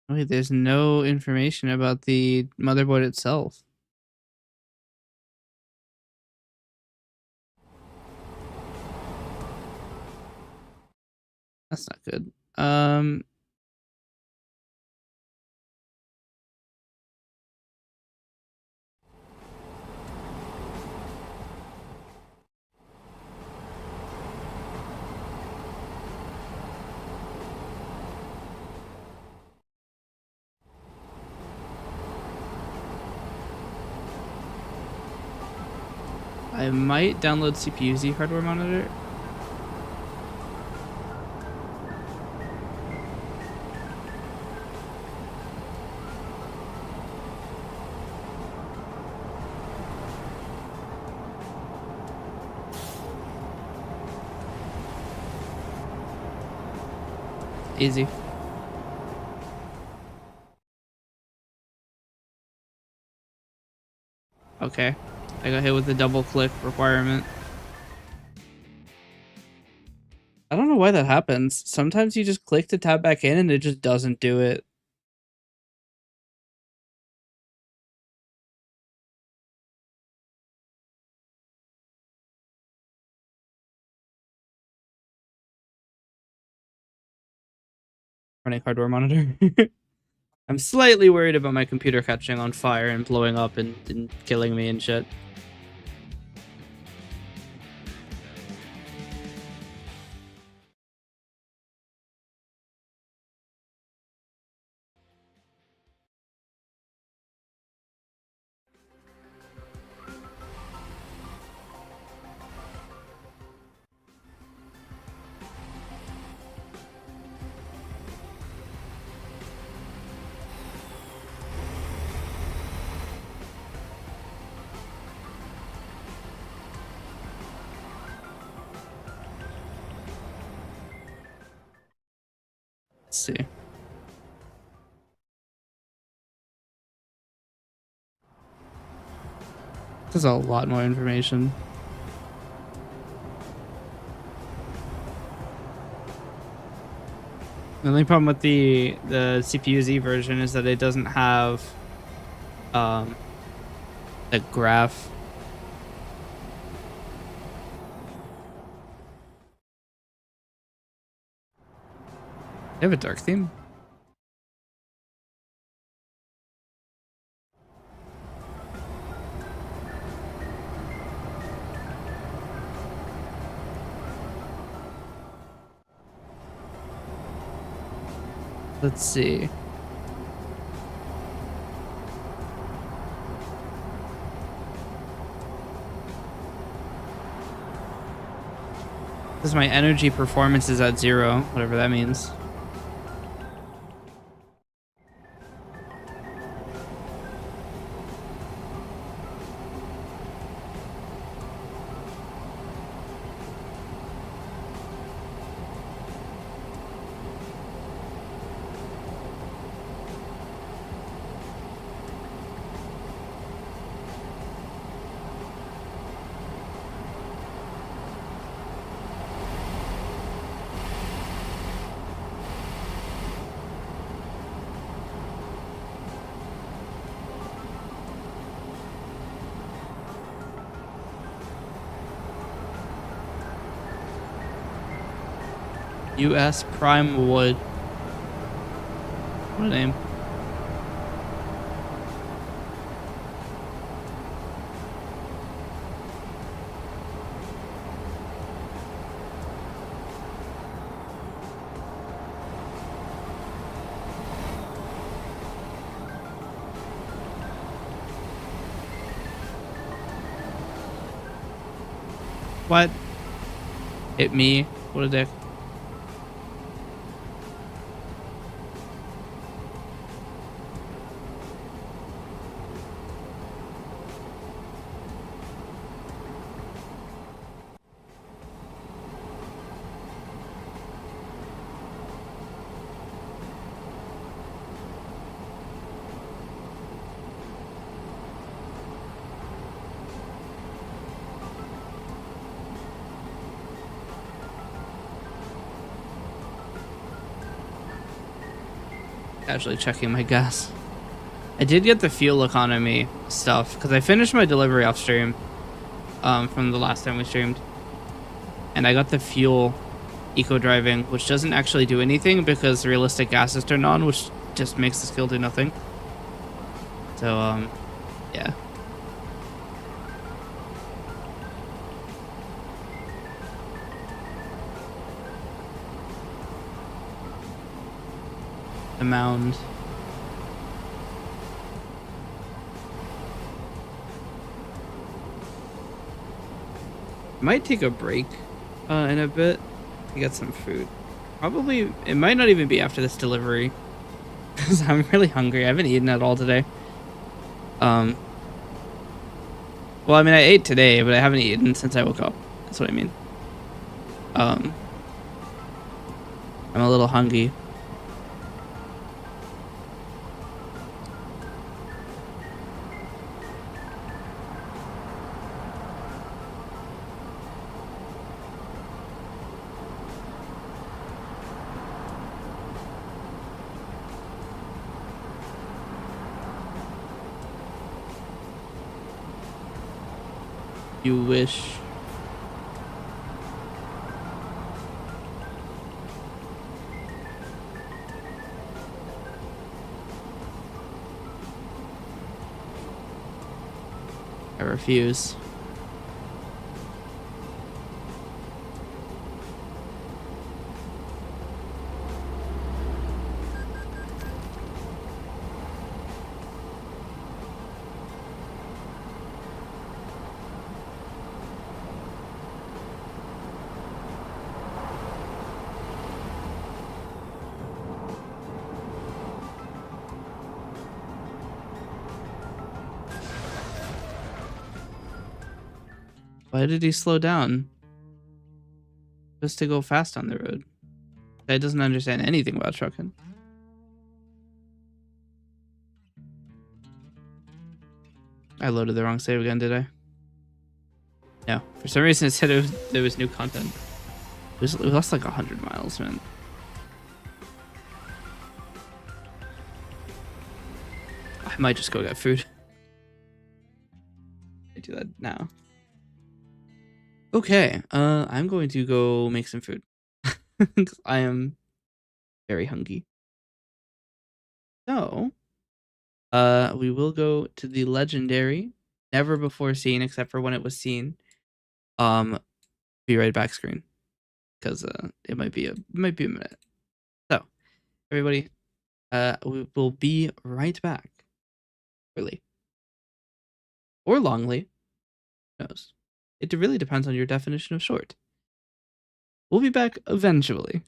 Wait, there's no information about the motherboard itself. That's not good. I might download CPU-Z hardware monitor. Easy. Okay. I got hit with the double click requirement. I don't know why that happens. Sometimes you just click to tab back in and it just doesn't do it. Running hardware monitor. I'm slightly worried about my computer catching on fire and blowing up and killing me and shit. Let's see. There's a lot more information. The only problem with the CPU-Z version is that it doesn't have the graph. They have a dark theme. Let's see. Because my energy performance is at 0, whatever that means. US Prime Wood. What a name. What? Hit me. What a dick. Casually checking my gas. I did get the fuel economy stuff because I finished my delivery off stream from the last time we streamed, and I got the fuel eco driving, which doesn't actually do anything because realistic gas is turned on, which just makes the skill do nothing. So yeah. The mound. Might take a break in a bit to get some food. Probably, it might not even be after this delivery because I'm really hungry. I haven't eaten at all today. Well, I mean, I ate today, but I haven't eaten since I woke up. That's what I mean. I'm a little hungry. You wish. I refuse. Why did he slow down? Just to go fast on the road. Guy doesn't understand anything about trucking. I loaded the wrong save again, did I? No. For some reason, it said there was new content. We lost like 100 miles, man. I might just go get food. I do that now. Okay, I'm going to go make some food. 'Cause I am very hungry. So, we will go to the legendary, never before seen except for when it was seen. Be right back screen, because it might be a minute. So, everybody, we will be right back. Early or longly, who knows? It really depends on your definition of short. We'll be back eventually.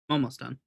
I'm almost done.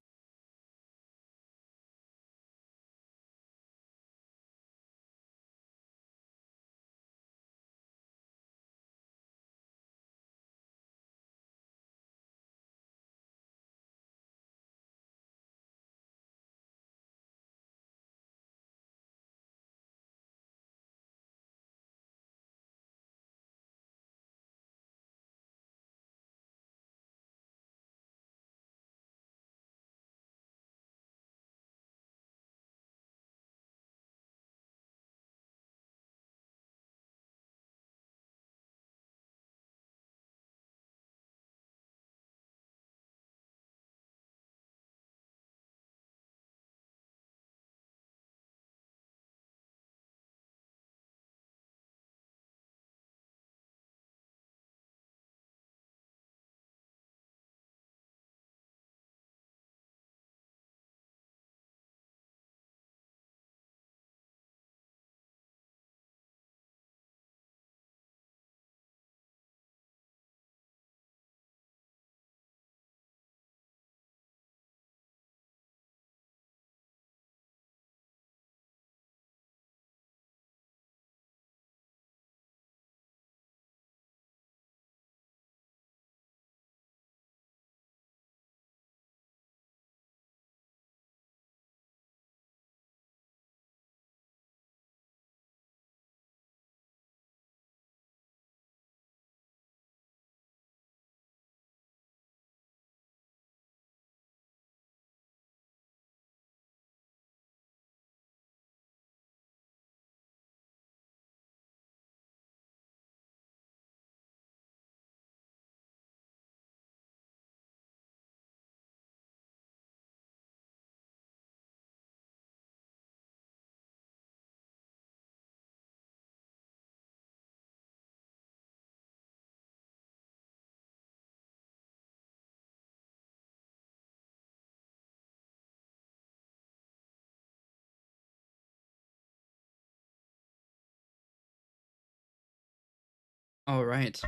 All right.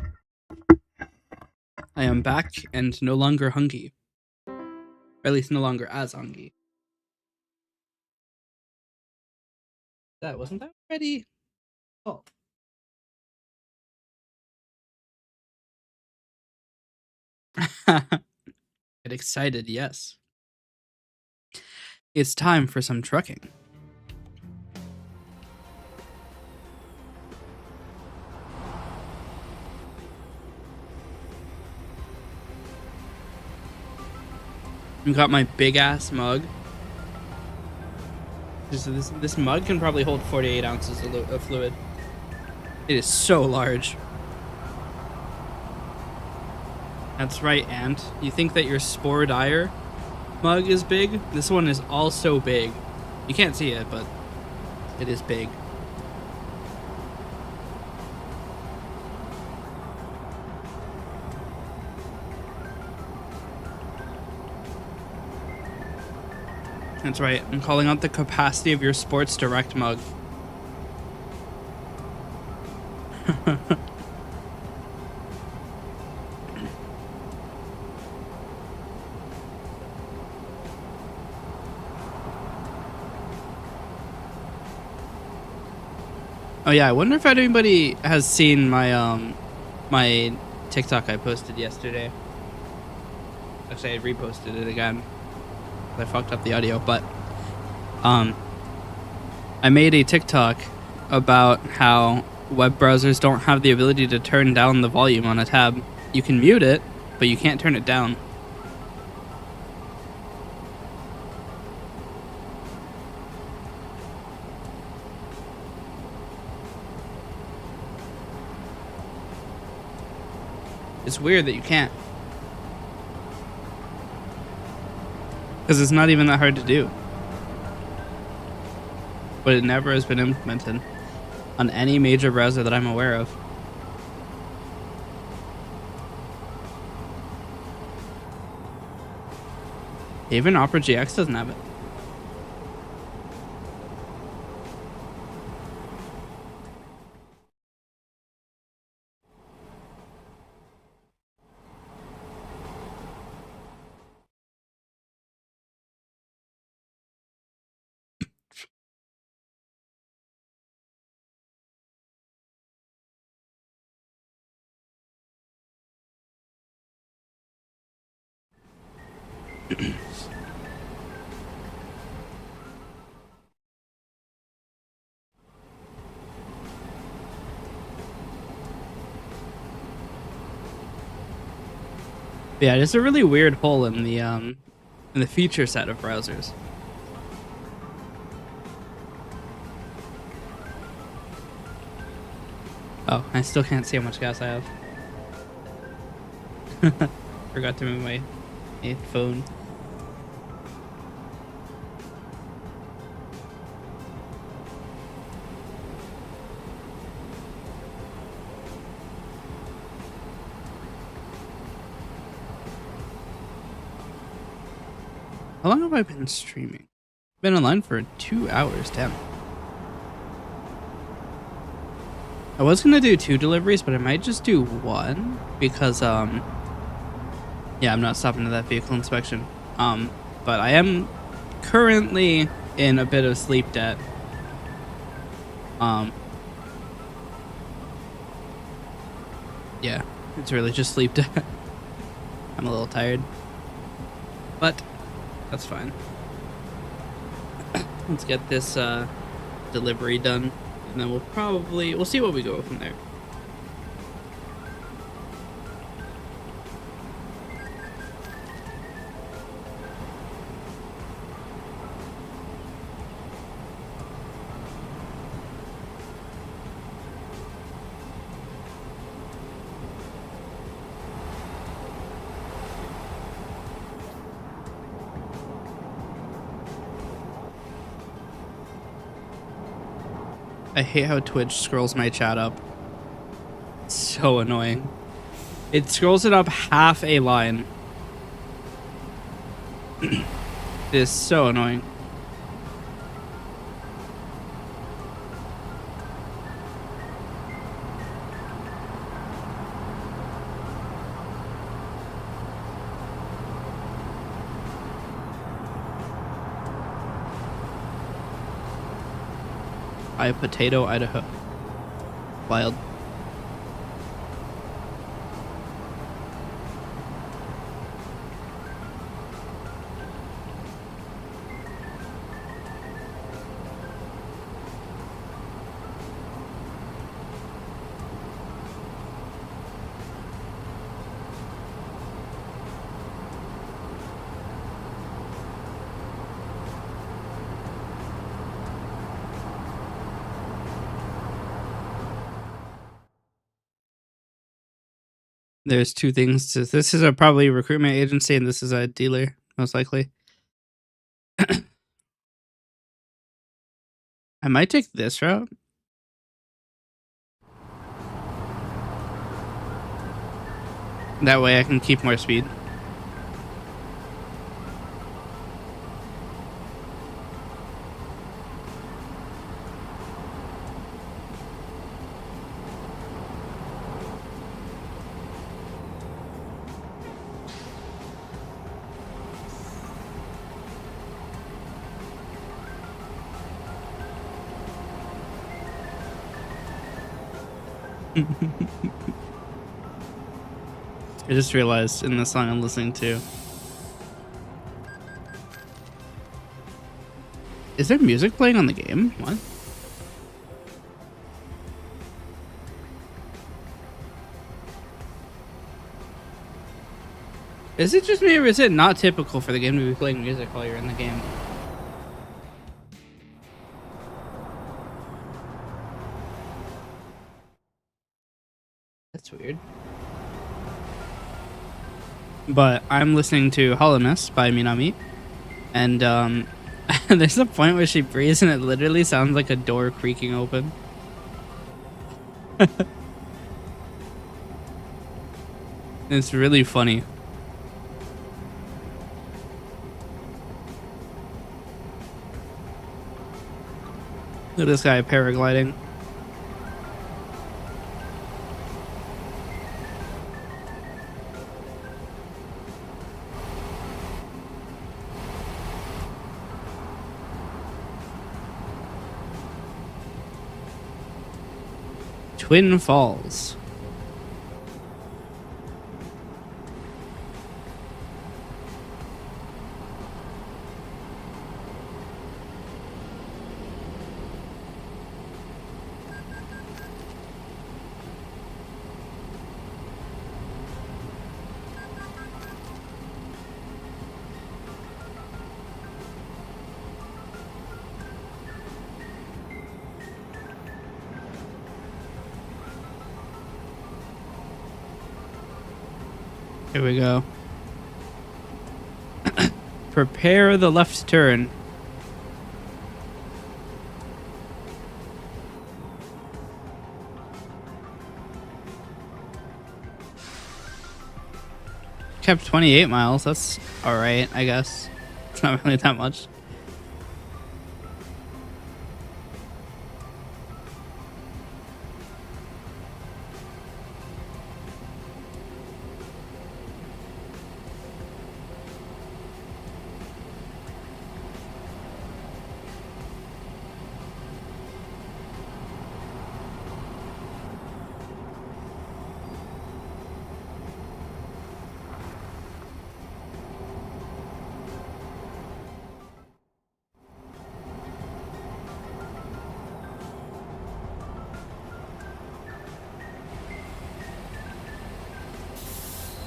I am back and no longer hungry. Or at least no longer as hungry. That wasn't that ready? Oh. Get excited, yes. It's time for some trucking. I got my big ass mug. This mug can probably hold 48 ounces of fluid. It is so large. That's right, Ant. You think that your Spore Dyer mug is big? This one is also big. You can't see it, but it is big. That's right. I'm calling out the capacity of your Sports Direct mug. Oh yeah, I wonder if anybody has seen my my TikTok I posted yesterday. Actually, I reposted it again. I fucked up the audio, but I made a TikTok about how web browsers don't have the ability to turn down the volume on a tab. You can mute it, but you can't turn it down. It's weird that you can't. Because it's not even that hard to do. But it never has been implemented on any major browser that I'm aware of. Even Opera GX doesn't have it. Yeah, there's a really weird hole in the feature set of browsers. Oh, I still can't see how much gas I have. Forgot to move my phone. How long have I been streaming? Been online for 2 hours, damn. I was gonna do 2 deliveries, but I might just do 1 because yeah, I'm not stopping to that vehicle inspection. But I am currently in a bit of sleep debt. Yeah, it's really just sleep debt. I'm a little tired, but that's fine. Let's get this delivery done, and then we'll see what we go from there. I hate how Twitch scrolls my chat up. It's so annoying. It scrolls it up half a line. It is so annoying. Potato, Idaho. Wild. There's 2 things to this. Is a probably recruitment agency, and this is a dealer, most likely. I might take this route. That way I can keep more speed. I just realized in the song I'm listening to. Is there music playing on the game? What? Is it just me, or is it not typical for the game to be playing music while you're in the game? That's weird. But I'm listening to Hollowness by Minami, and there's a point where she breathes and it literally sounds like a door creaking open. It's really funny. Look at this guy paragliding. Twin Falls. Here we go. Prepare the left turn. Kept 28 miles. That's alright, I guess. It's not really that much.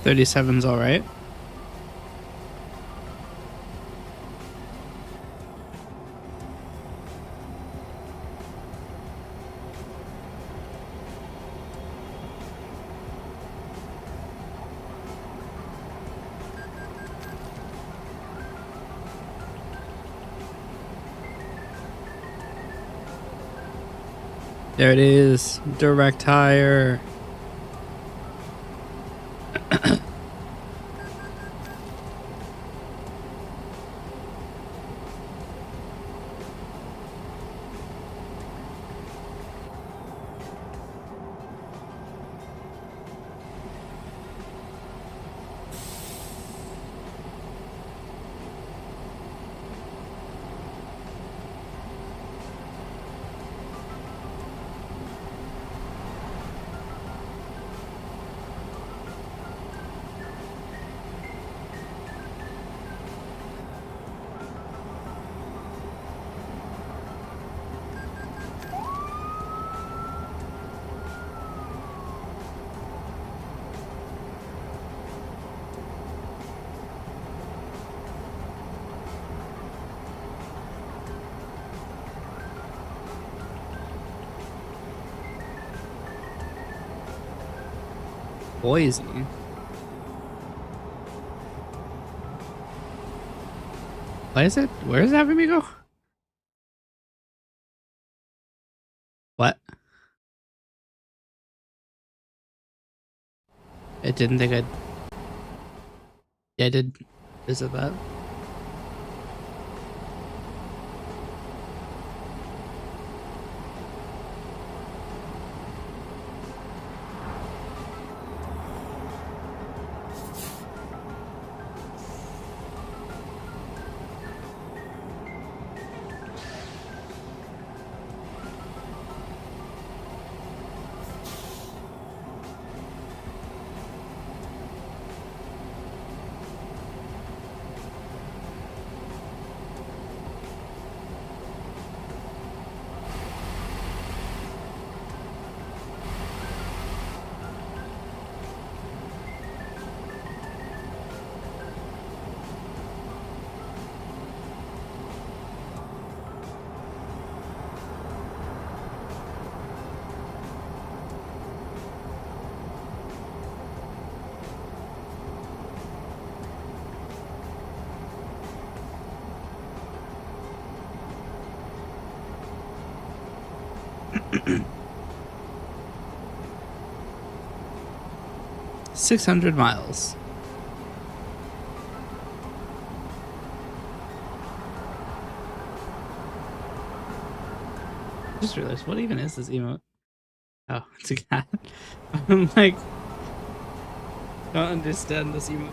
$37's all right. There it is. Direct hire. Boise. Why is it? Where is it having me go? What? It didn't think I'd... Yeah, I did visit that. $600 miles. I just realized, what even is this emote? Oh, it's a cat. I'm like, don't understand this emote.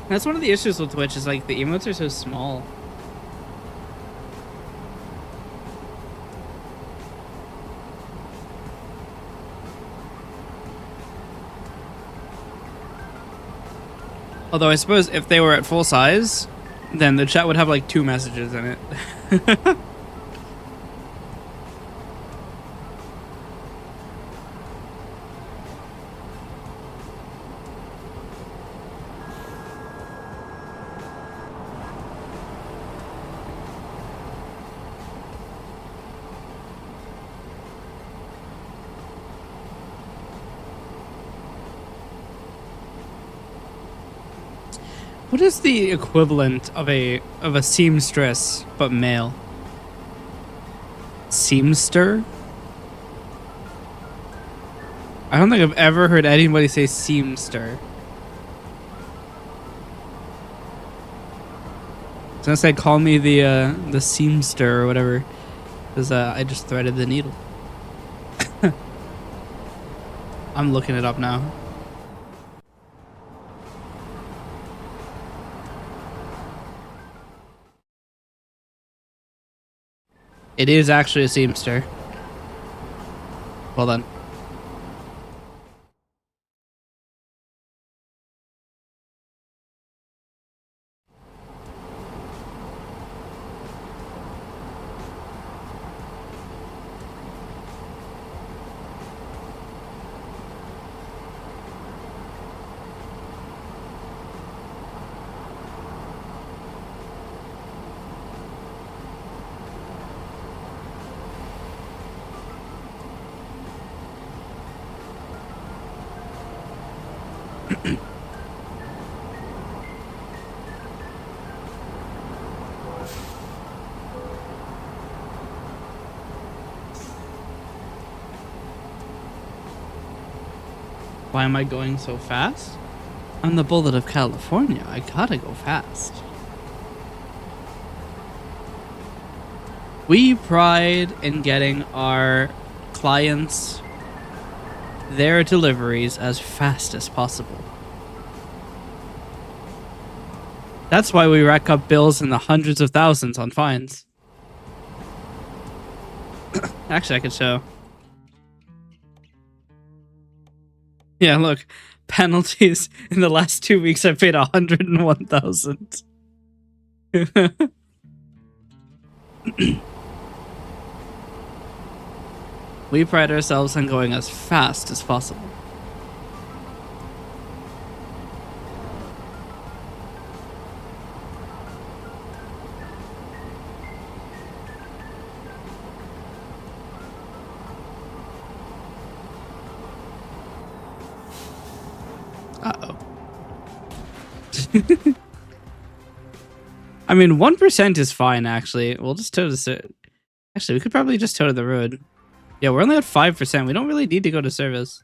That's one of the issues with Twitch, is like the emotes are so small. Although I suppose if they were at full size, then the chat would have like 2 messages in it. What is the equivalent of a seamstress but male? Seamster? I don't think I've ever heard anybody say seamster. Since they call me the seamster or whatever, because I just threaded the needle. I'm looking it up now. It is actually a seamster. Well done. Why am I going so fast? I'm the bullet of California. I gotta go fast. We pride in getting our clients their deliveries as fast as possible. That's why we rack up bills in the hundreds of thousands on fines. Actually, I could show. Yeah, look. Penalties in the last 2 weeks, I paid 101,000. We pride ourselves on going as fast as possible. Uh-oh. I mean, 1% is fine, actually. We'll just tow the... Actually, we could probably just tow to the road. Yeah, we're only at 5%. We don't really need to go to service.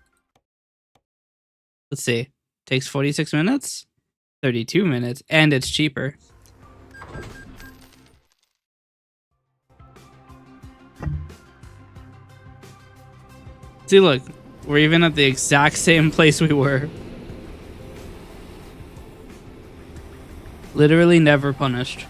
Let's see. Takes 46 minutes? 32 minutes. And it's cheaper. See, look. We're even at the exact same place we were. Literally never punished.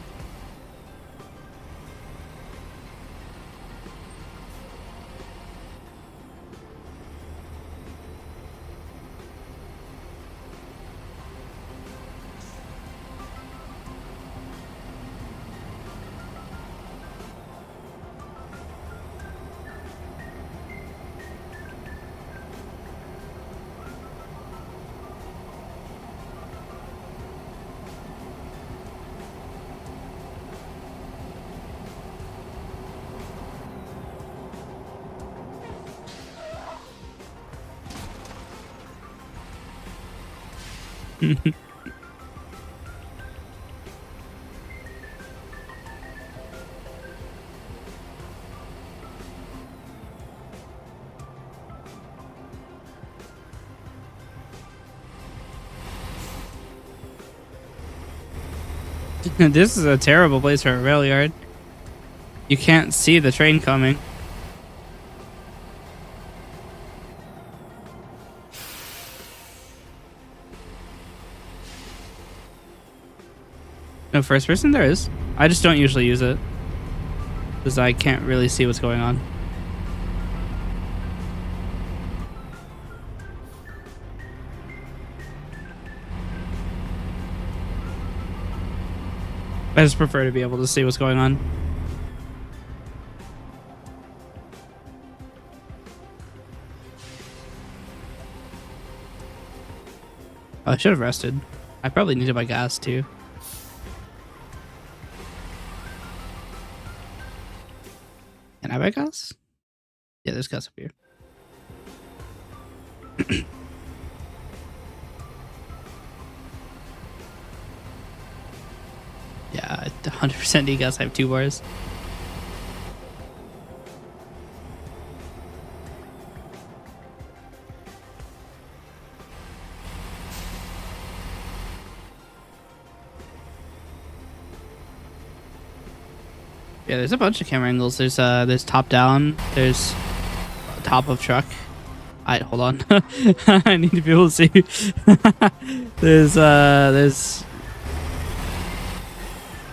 This is a terrible place for a rail yard. You can't see the train coming. No first person? There is. I just don't usually use it. Because I can't really see what's going on. I just prefer to be able to see what's going on. Oh, I should have rested. I probably need to buy gas too. Can I buy gas? Yeah, there's gas up here. Yeah, 100% you guys have 2 bars. Yeah, there's a bunch of camera angles. There's top down. There's top of truck. Hold on. I need to be able to see. There's.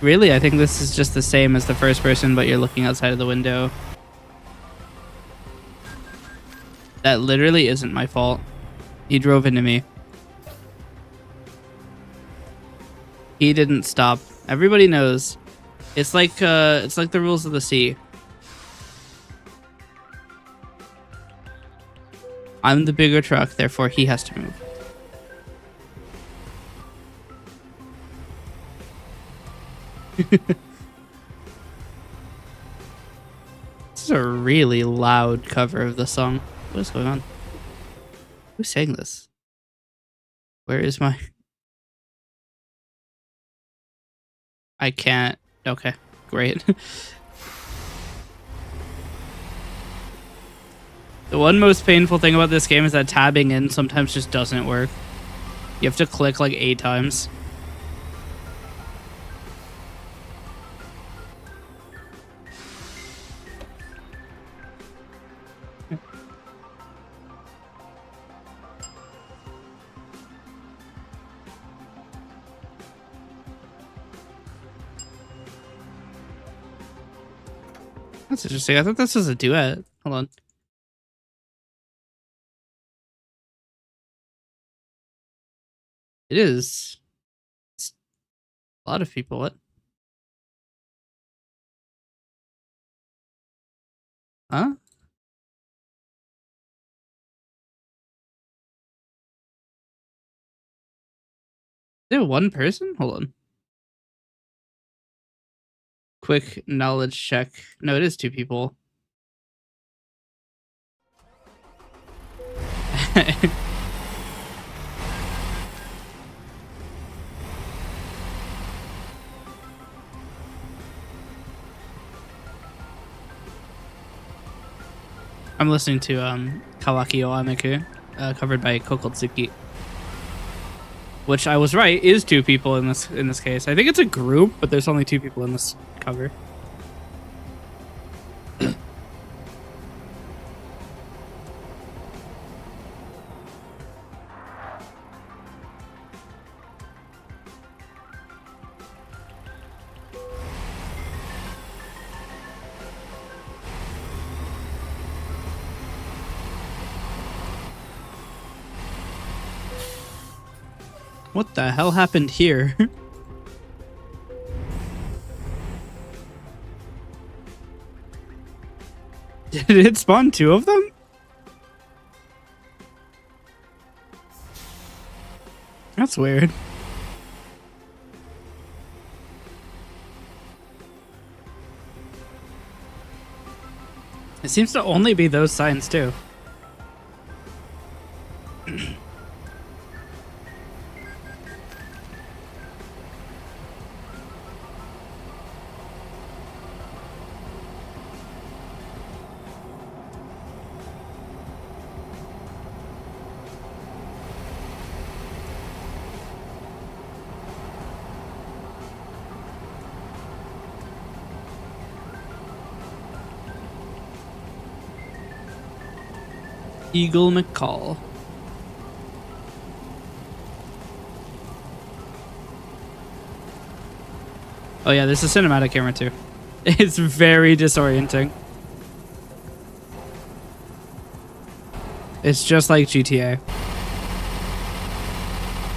Really, I think this is just the same as the first person, but you're looking outside of the window. That literally isn't my fault. He drove into me. He didn't stop. Everybody knows. It's like the rules of the sea. I'm the bigger truck, therefore he has to move. This is a really loud cover of the song. What is going on? Who's saying this? Where is my... I can't... Okay, great. The one most painful thing about this game is that tabbing in sometimes just doesn't work. You have to click like 8 times. That's interesting. I thought this was a duet. Hold on. It is. It's a lot of people. What? Huh? Is it one person? Hold on. Quick knowledge check. No, it is 2 people. I'm listening to Kawaki o Ameku, covered by Kokotsuki. Which I was right, is 2 people in this case. I think it's a group, but there's only 2 people in this cover. What the hell happened here? Did it spawn 2 of them? That's weird. It seems to only be those signs too. Eagle McCall. Oh yeah, there's a cinematic camera too. It's very disorienting. It's just like GTA.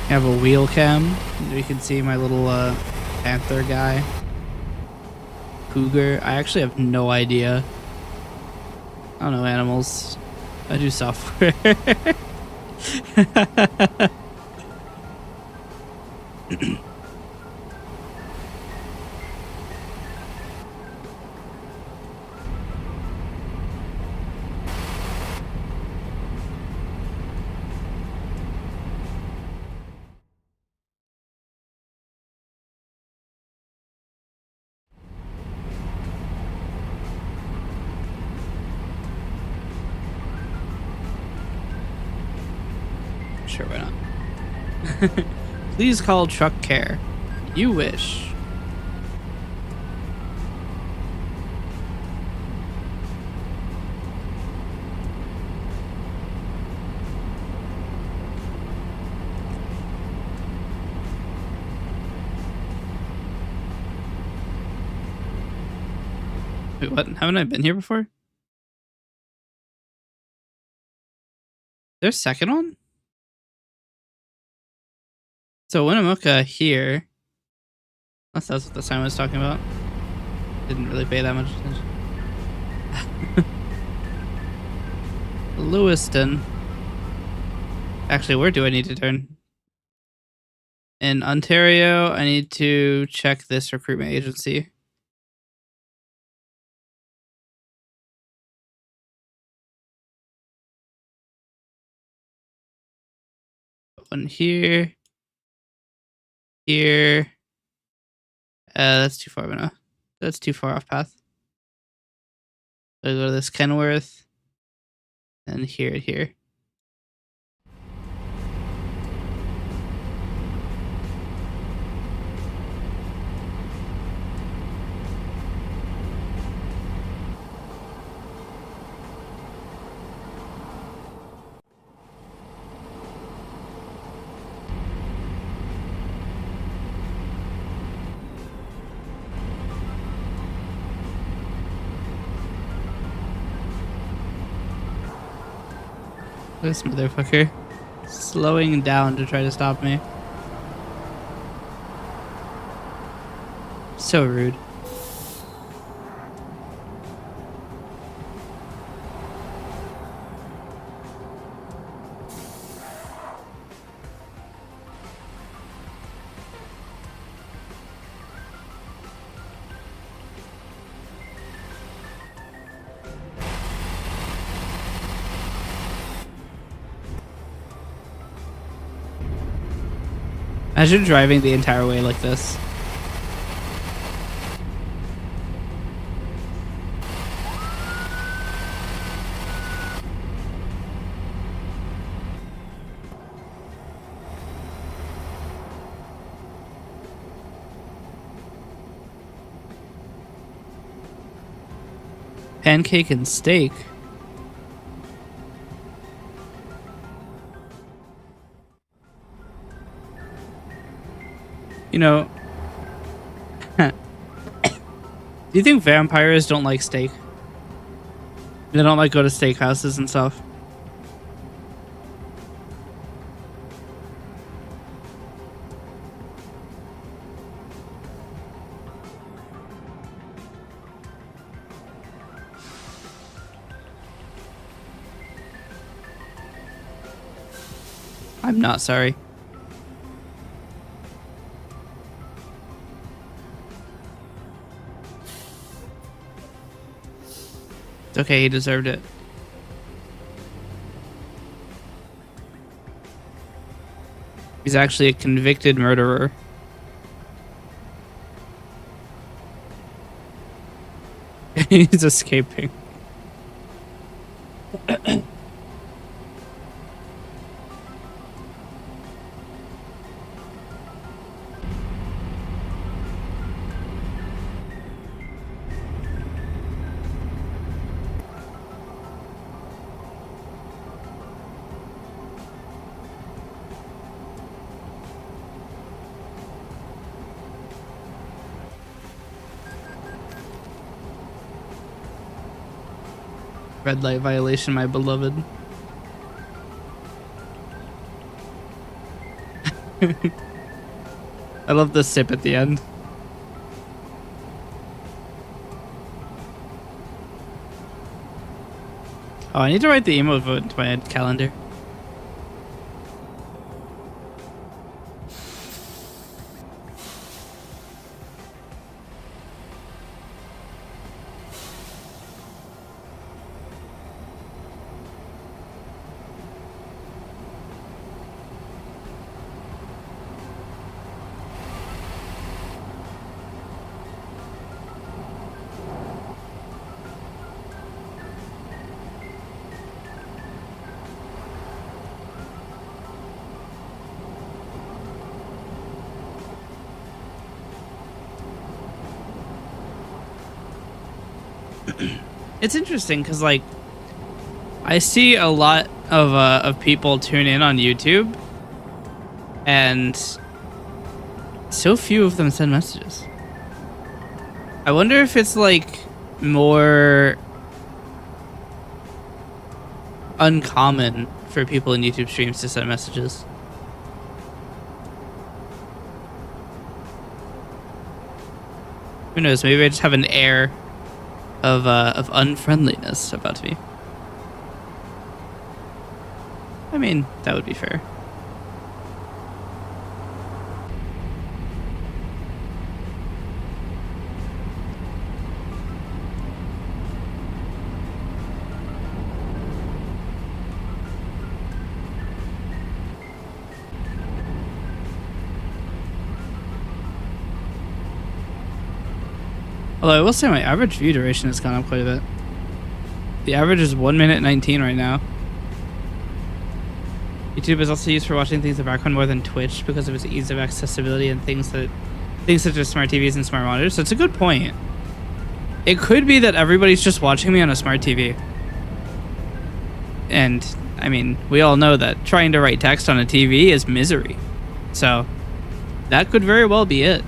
I have a wheel cam. You can see my little panther guy. Cougar. I actually have no idea. I don't know animals. I do software. Please call truck care. You wish. Wait, what? Haven't I been here before? There's a second one? So Winnemucca here. Unless that's what the sign was talking about. Didn't really pay that much attention. Lewiston. Actually, where do I need to turn? In Ontario, I need to check this recruitment agency. One here. Here. That's too far, but that's too far off path. So I go to this Kenworth. And here and here. This motherfucker slowing down to try to stop me. So rude. Imagine driving the entire way like this. Pancake and steak. You know, do you think vampires don't like steak? They don't like go to steakhouses and stuff. I'm not sorry. It's okay, he deserved it. He's actually a convicted murderer. He's escaping. Red light violation, my beloved. I love the sip at the end. Oh, I need to write the emo vote into my calendar. It's interesting because like I see a lot of people tune in on YouTube, and so few of them send messages. I wonder if it's like more uncommon for people in YouTube streams to send messages. Who knows? Maybe I just have an air of unfriendliness about me. I mean, that would be fair. Although I will say my average view duration has gone up quite a bit. The average is 1 minute 19 right now. YouTube is also used for watching things in the background more than Twitch because of its ease of accessibility and things such as smart TVs and smart monitors. So it's a good point. It could be that everybody's just watching me on a smart TV. And I mean, we all know that trying to write text on a TV is misery. So that could very well be it.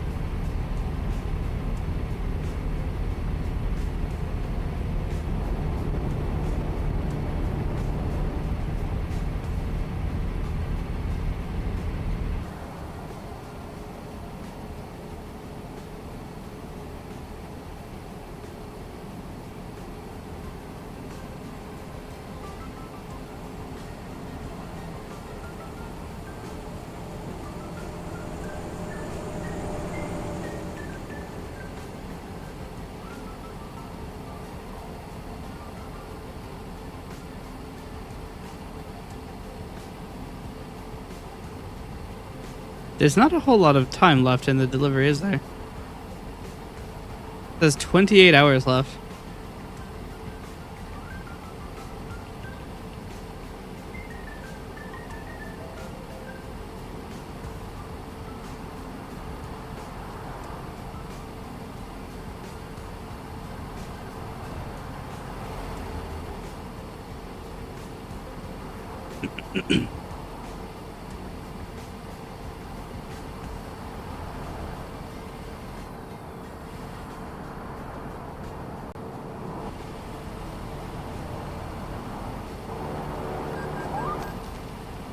There's not a whole lot of time left in the delivery, is there? There's 28 hours left.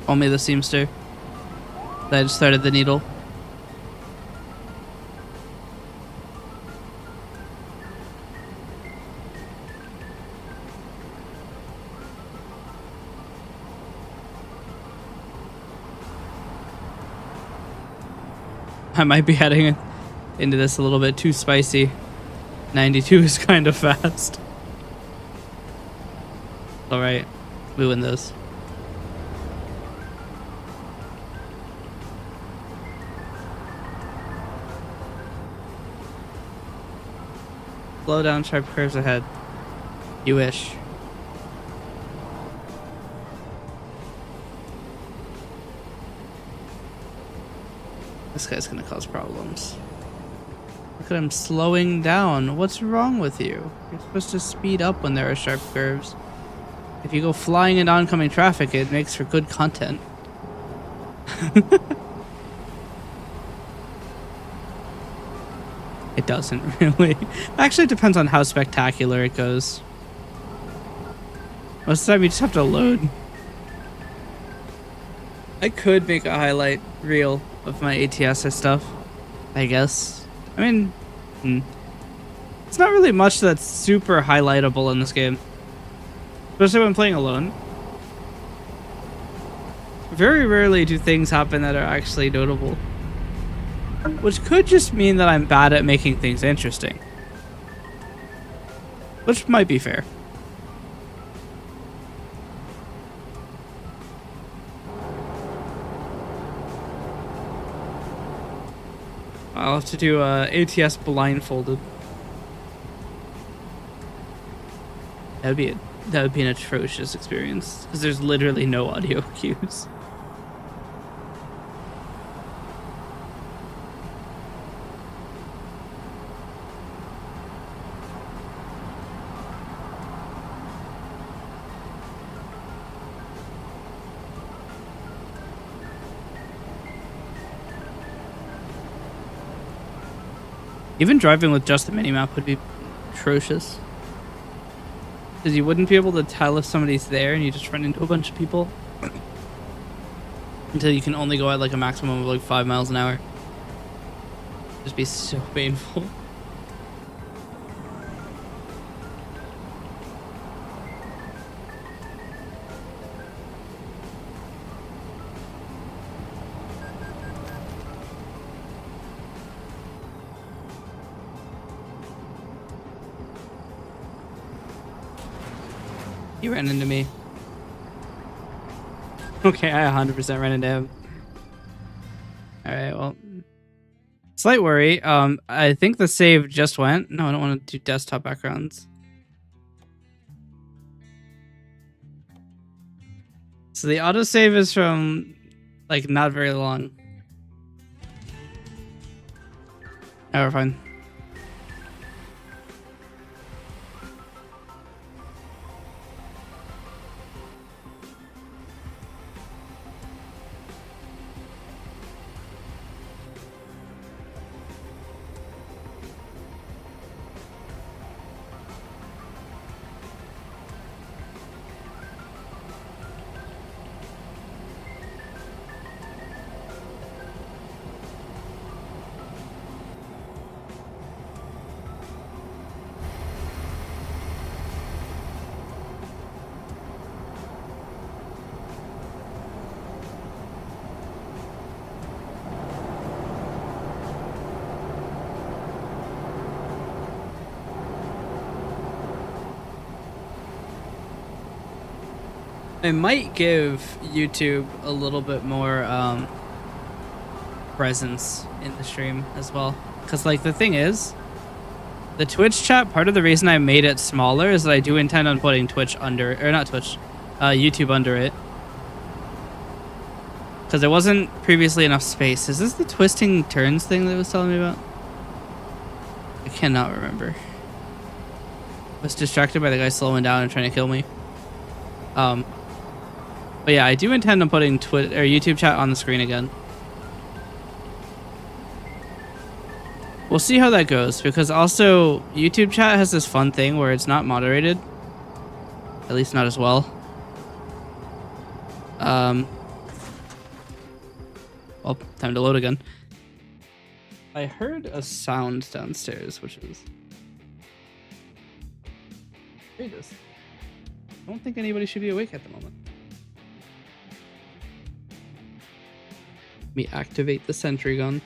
Only the seamster. I just started the needle. I might be heading into this a little bit too spicy. 92 is kind of fast. Alright, we win this. Slow down, sharp curves ahead. You wish. This guy's gonna cause problems. Look at him slowing down. What's wrong with you? You're supposed to speed up when there are sharp curves. If you go flying into oncoming traffic, it makes for good content. It doesn't really. Actually, it depends on how spectacular it goes. Most of the time, you just have to load. I could make a highlight reel of my ATS stuff, I guess. I mean, it's not really much that's super highlightable in this game, especially when playing alone. Very rarely do things happen that are actually notable. Which could just mean that I'm bad at making things interesting. Which might be fair. I'll have to do ATS blindfolded. That would be an atrocious experience because there's literally no audio cues. Even driving with just the minimap would be atrocious. Because you wouldn't be able to tell if somebody's there and you just run into a bunch of people. Until you can only go at like a maximum of like 5 miles an hour. Just be so painful. He ran into me. Okay, I 100% ran into him. Alright, well. Slight worry. I think the save just went. No, I don't want to do desktop backgrounds. So the autosave is from, like, not very long. Oh, we're fine. I might give YouTube a little bit more presence in the stream as well. Because, like, the thing is, the Twitch chat, part of the reason I made it smaller is that I do intend on putting Twitch under, or not Twitch, YouTube under it. Because there wasn't previously enough space. Is this the twisting turns thing that it was telling me about? I cannot remember. I was distracted by the guy slowing down and trying to kill me. But yeah, I do intend on putting YouTube chat on the screen again. We'll see how that goes, because also YouTube chat has this fun thing where it's not moderated. At least not as well. Well, time to load again. I heard a sound downstairs, which is... Read this. I don't think anybody should be awake at the moment. Let me activate the sentry gun.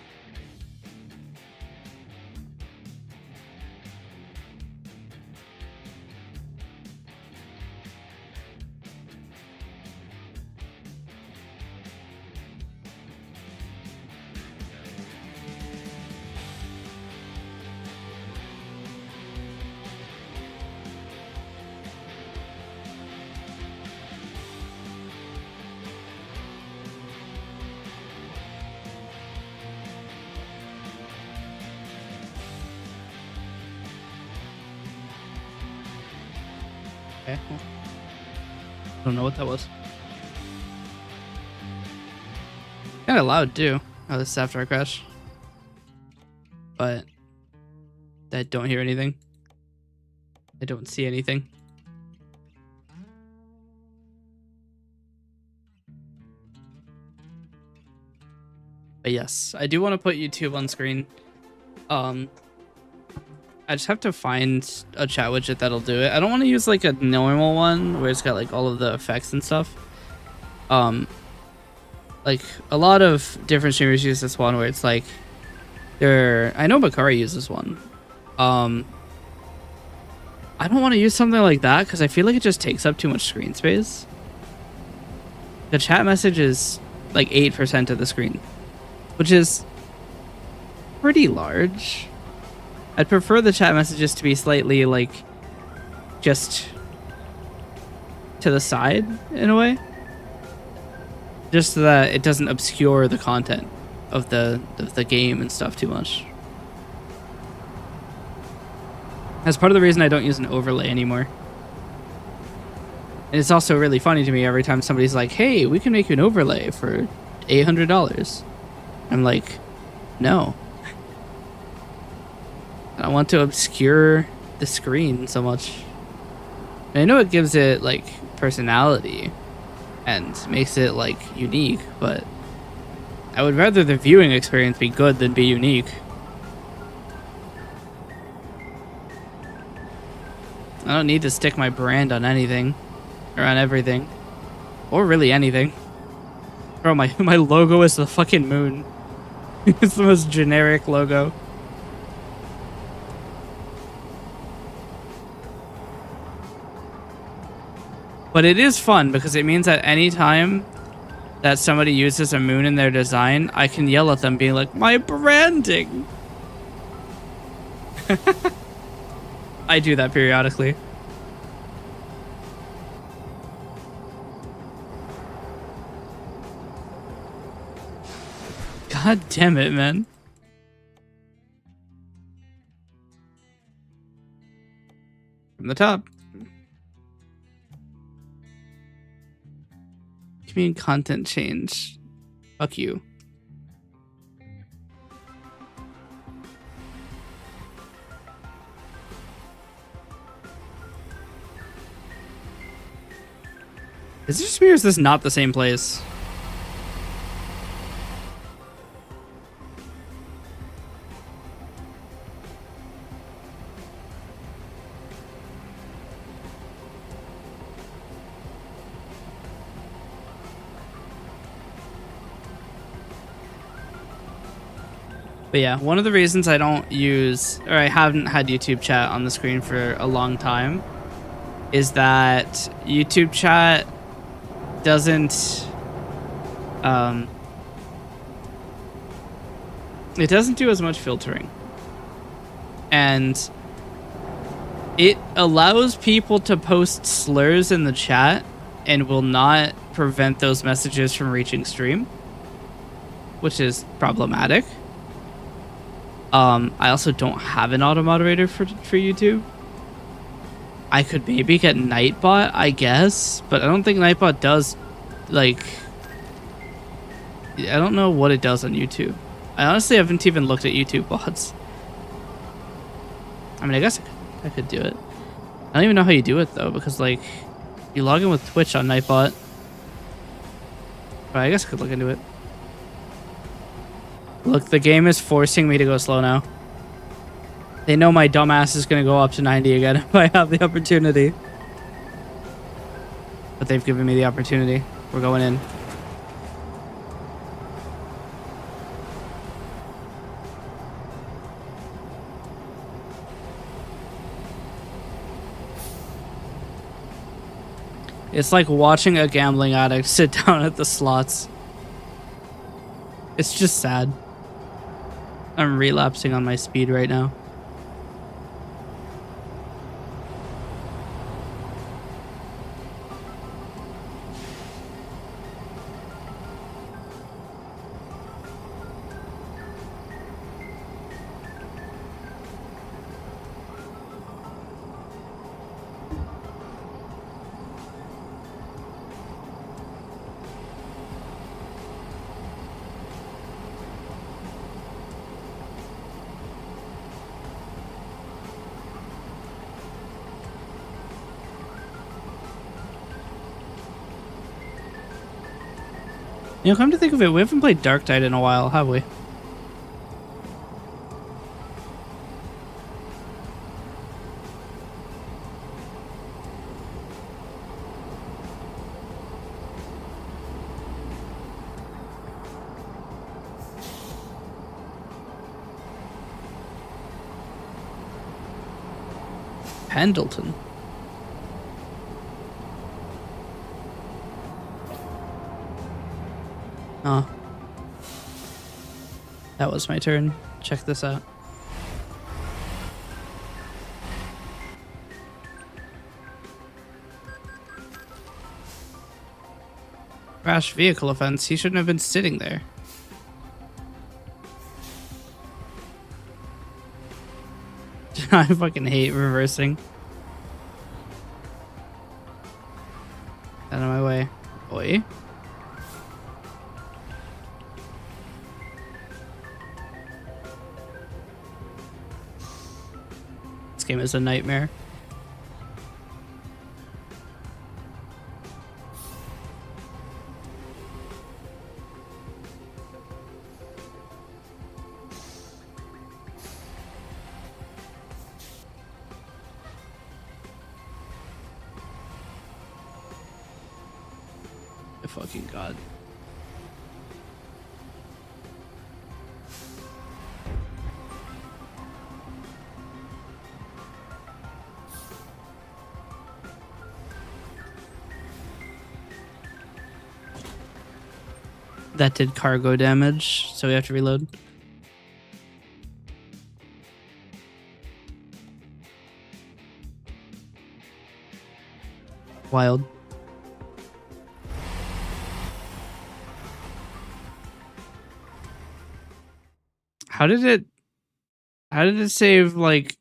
Okay. I don't know what that was. Kind of loud too. Oh, this is after I crash. But I don't hear anything. I don't see anything. But yes, I do want to put YouTube on screen. I just have to find a chat widget that'll do it. I don't want to use like a normal one where it's got like all of the effects and stuff. Like a lot of different streamers use this one where it's like I know Bakari uses one. I don't want to use something like that because I feel like it just takes up too much screen space. The chat message is like 8% of the screen, which is pretty large. I'd prefer the chat messages to be slightly like just to the side in a way, just so that it doesn't obscure the content of the game and stuff too much. That's part of the reason I don't use an overlay anymore. And it's also really funny to me every time somebody's like, hey, we can make you an overlay for $800. I'm like, no. I don't want to obscure the screen so much. And I know it gives it like personality and makes it like unique, but I would rather the viewing experience be good than be unique. I don't need to stick my brand on anything or on everything or really anything. Bro, my logo is the fucking moon. It's the most generic logo. But it is fun because it means that any time that somebody uses a moon in their design, I can yell at them being like, my branding. I do that periodically. God damn it, man. From the top. Community content change. Fuck you. Is this just me or is this not the same place? But yeah, one of the reasons I don't use, or I haven't had YouTube chat on the screen for a long time, is that YouTube chat doesn't, it doesn't do as much filtering. And it allows people to post slurs in the chat and will not prevent those messages from reaching stream, which is problematic. I also don't have an auto moderator for YouTube. I could maybe get Nightbot, I guess, but I don't think Nightbot does, like, I don't know what it does on YouTube. I honestly haven't even looked at YouTube bots. I mean, I guess I could do it. I don't even know how you do it though, because like, you log in with Twitch on Nightbot. But I guess I could look into it. Look, the game is forcing me to go slow now. They know my dumbass is going to go up to 90 again if I have the opportunity. But they've given me the opportunity. We're going in. It's like watching a gambling addict sit down at the slots. It's just sad. I'm relapsing on my speed right now. You know, come to think of it, we haven't played Dark Tide in a while, have we? Pendleton. Oh. That was my turn. Check this out. Crash vehicle offense. He shouldn't have been sitting there. I fucking hate reversing. Out of my way. Oi. game is a nightmare. Oh, fucking God. That did cargo damage, so we have to reload. Wild. How did it save, like...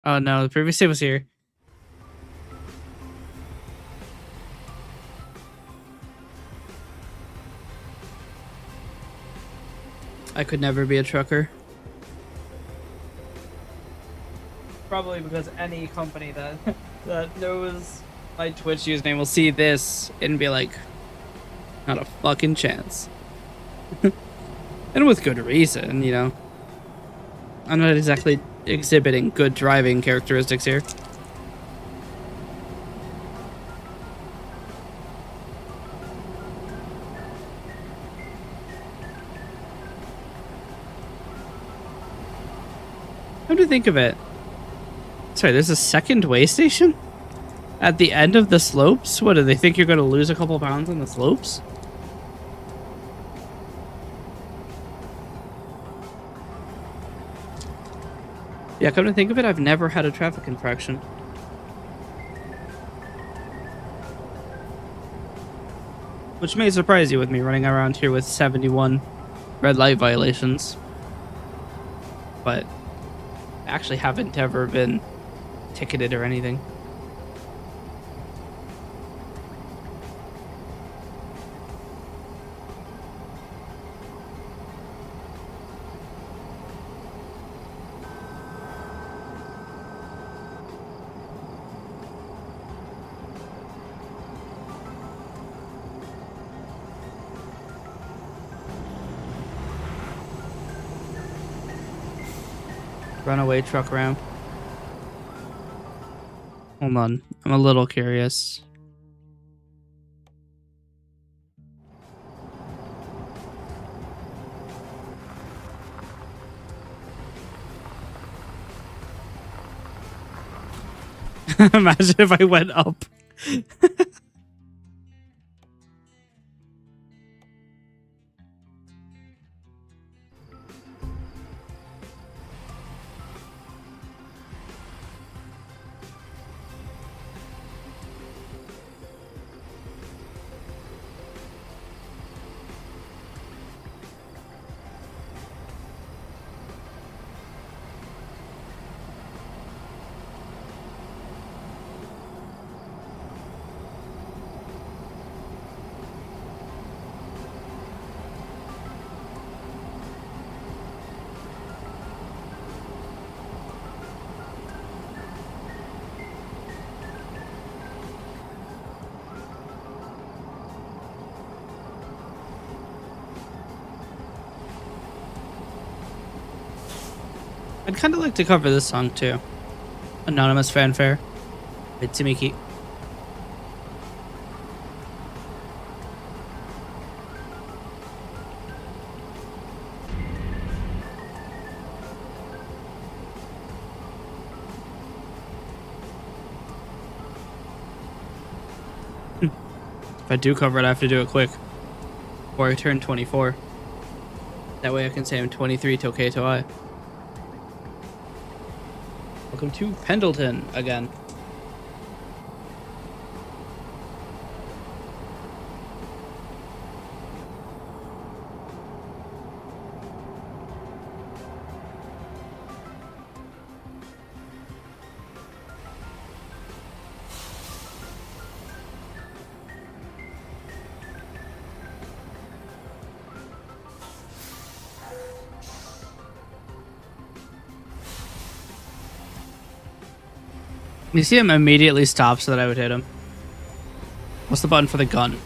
Oh no, the previous save was here. I could never be a trucker. Probably because any company that that knows my Twitch username will see this and be like, not a fucking chance. And with good reason, you know. I'm not exactly exhibiting good driving characteristics here. Come to think of it. Sorry, there's a second way station? At the end of the slopes? What, do they think you're going to lose a couple pounds on the slopes? Yeah, come to think of it, I've never had a traffic infraction. Which may surprise you with me running around here with 71 red light violations. But I actually haven't ever been ticketed or anything. Runaway truck ramp. Hold on, I'm a little curious. Imagine if I went up. I'd kind of like to cover this song too. Anonymous Fanfare. Mitsuki. If I do cover it, I have to do it quick. Or I turn 24. That way I can say I'm 23 Tokei to I. Welcome to Pendleton again. You see him immediately stop so that I would hit him. What's the button for the gun?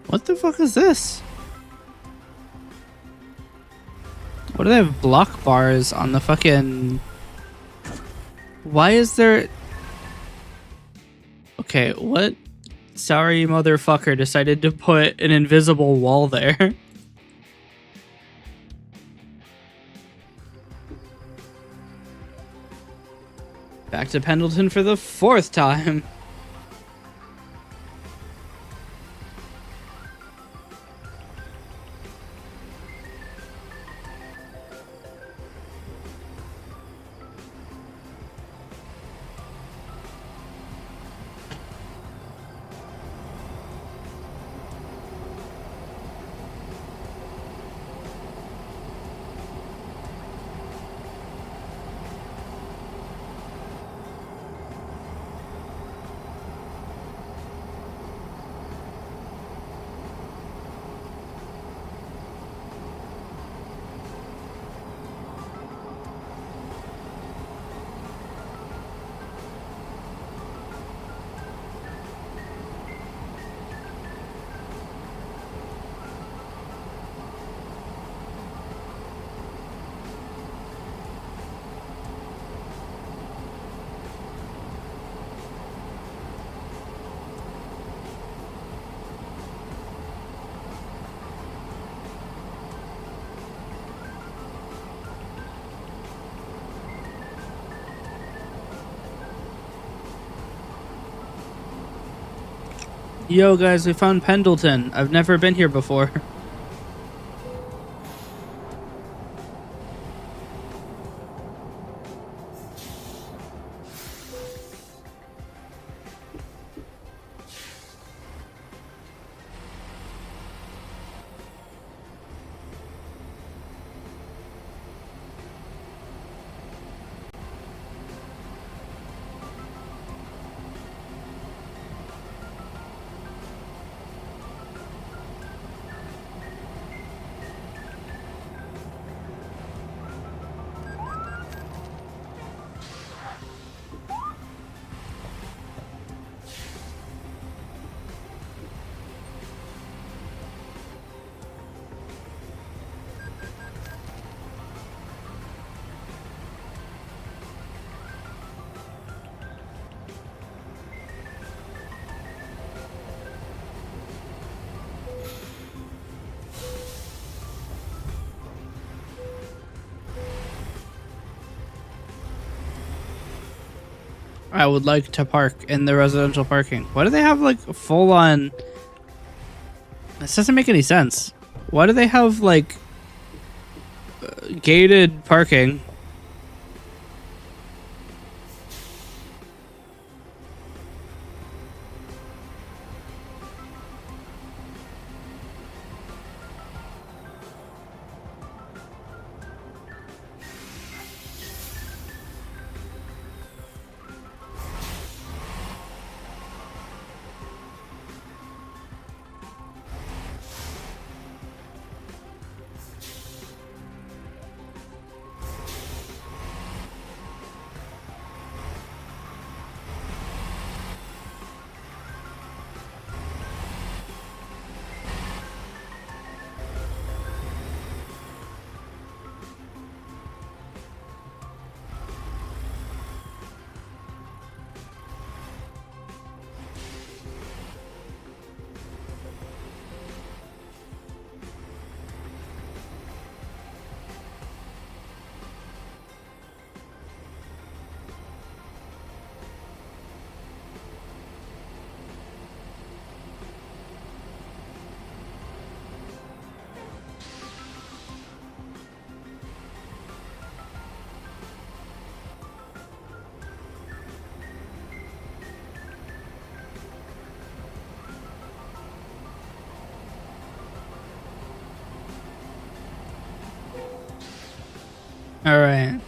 What the fuck is this? What do they have block bars on the fucking... Why is there... Okay, what sorry motherfucker decided to put an invisible wall there? Back to Pendleton for the 4th time. Yo guys, we found Pendleton. I've never been here before. I would like to park in the residential parking. Why do they have like full on... This doesn't make any sense. Why do they have like gated parking? right.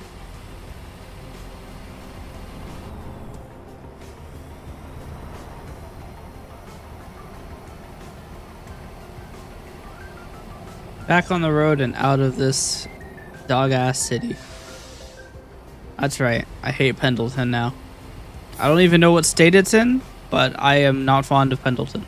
Back on the road and out of this dog-ass city. That's right. I hate Pendleton now. I don't even know what state it's in, but I am not fond of Pendleton.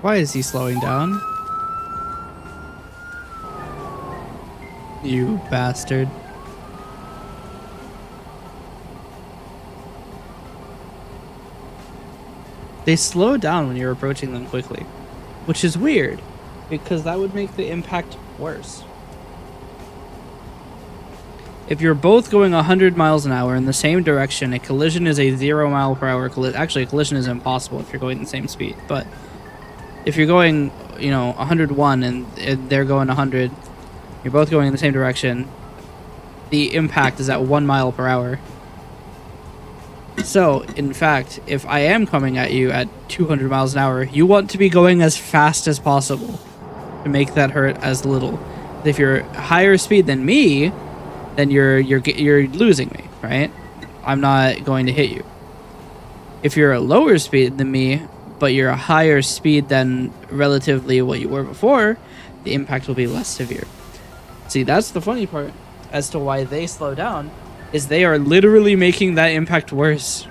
Why is he slowing down? You bastard. They slow down when you're approaching them quickly, which is weird because that would make the impact worse. If you're both going 100 miles an hour in the same direction, a collision is a 0 mile per hour collision. Actually, a collision is impossible if you're going the same speed, but if you're going, 101 and they're going 100, you're both going in the same direction, the impact is at 1 mile per hour. So, in fact, if I am coming at you at 200 miles an hour, you want to be going as fast as possible to make that hurt as little. If you're higher speed than me, then you're losing me, right? I'm not going to hit you. If you're a lower speed than me, but you're a higher speed than relatively what you were before, the impact will be less severe. See, that's the funny part as to why they slow down, is they are literally making that impact worse.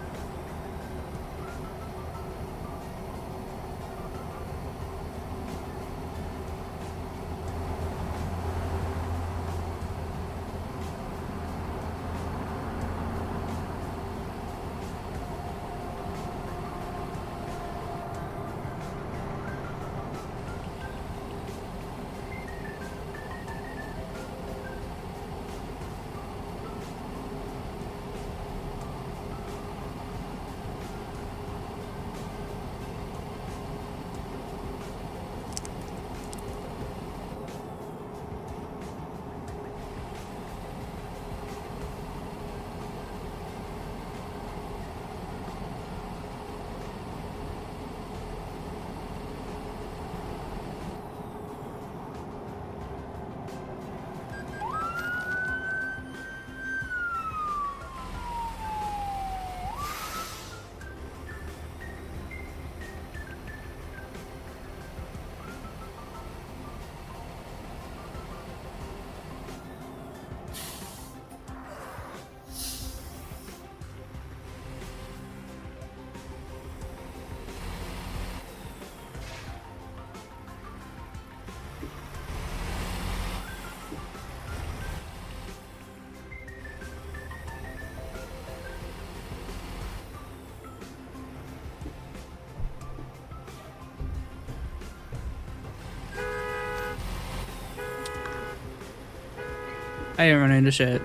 I didn't run into shit.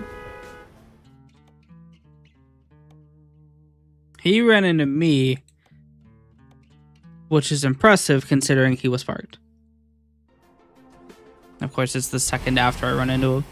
He ran into me, which is impressive considering he was parked. Of course, it's the second after I run into him.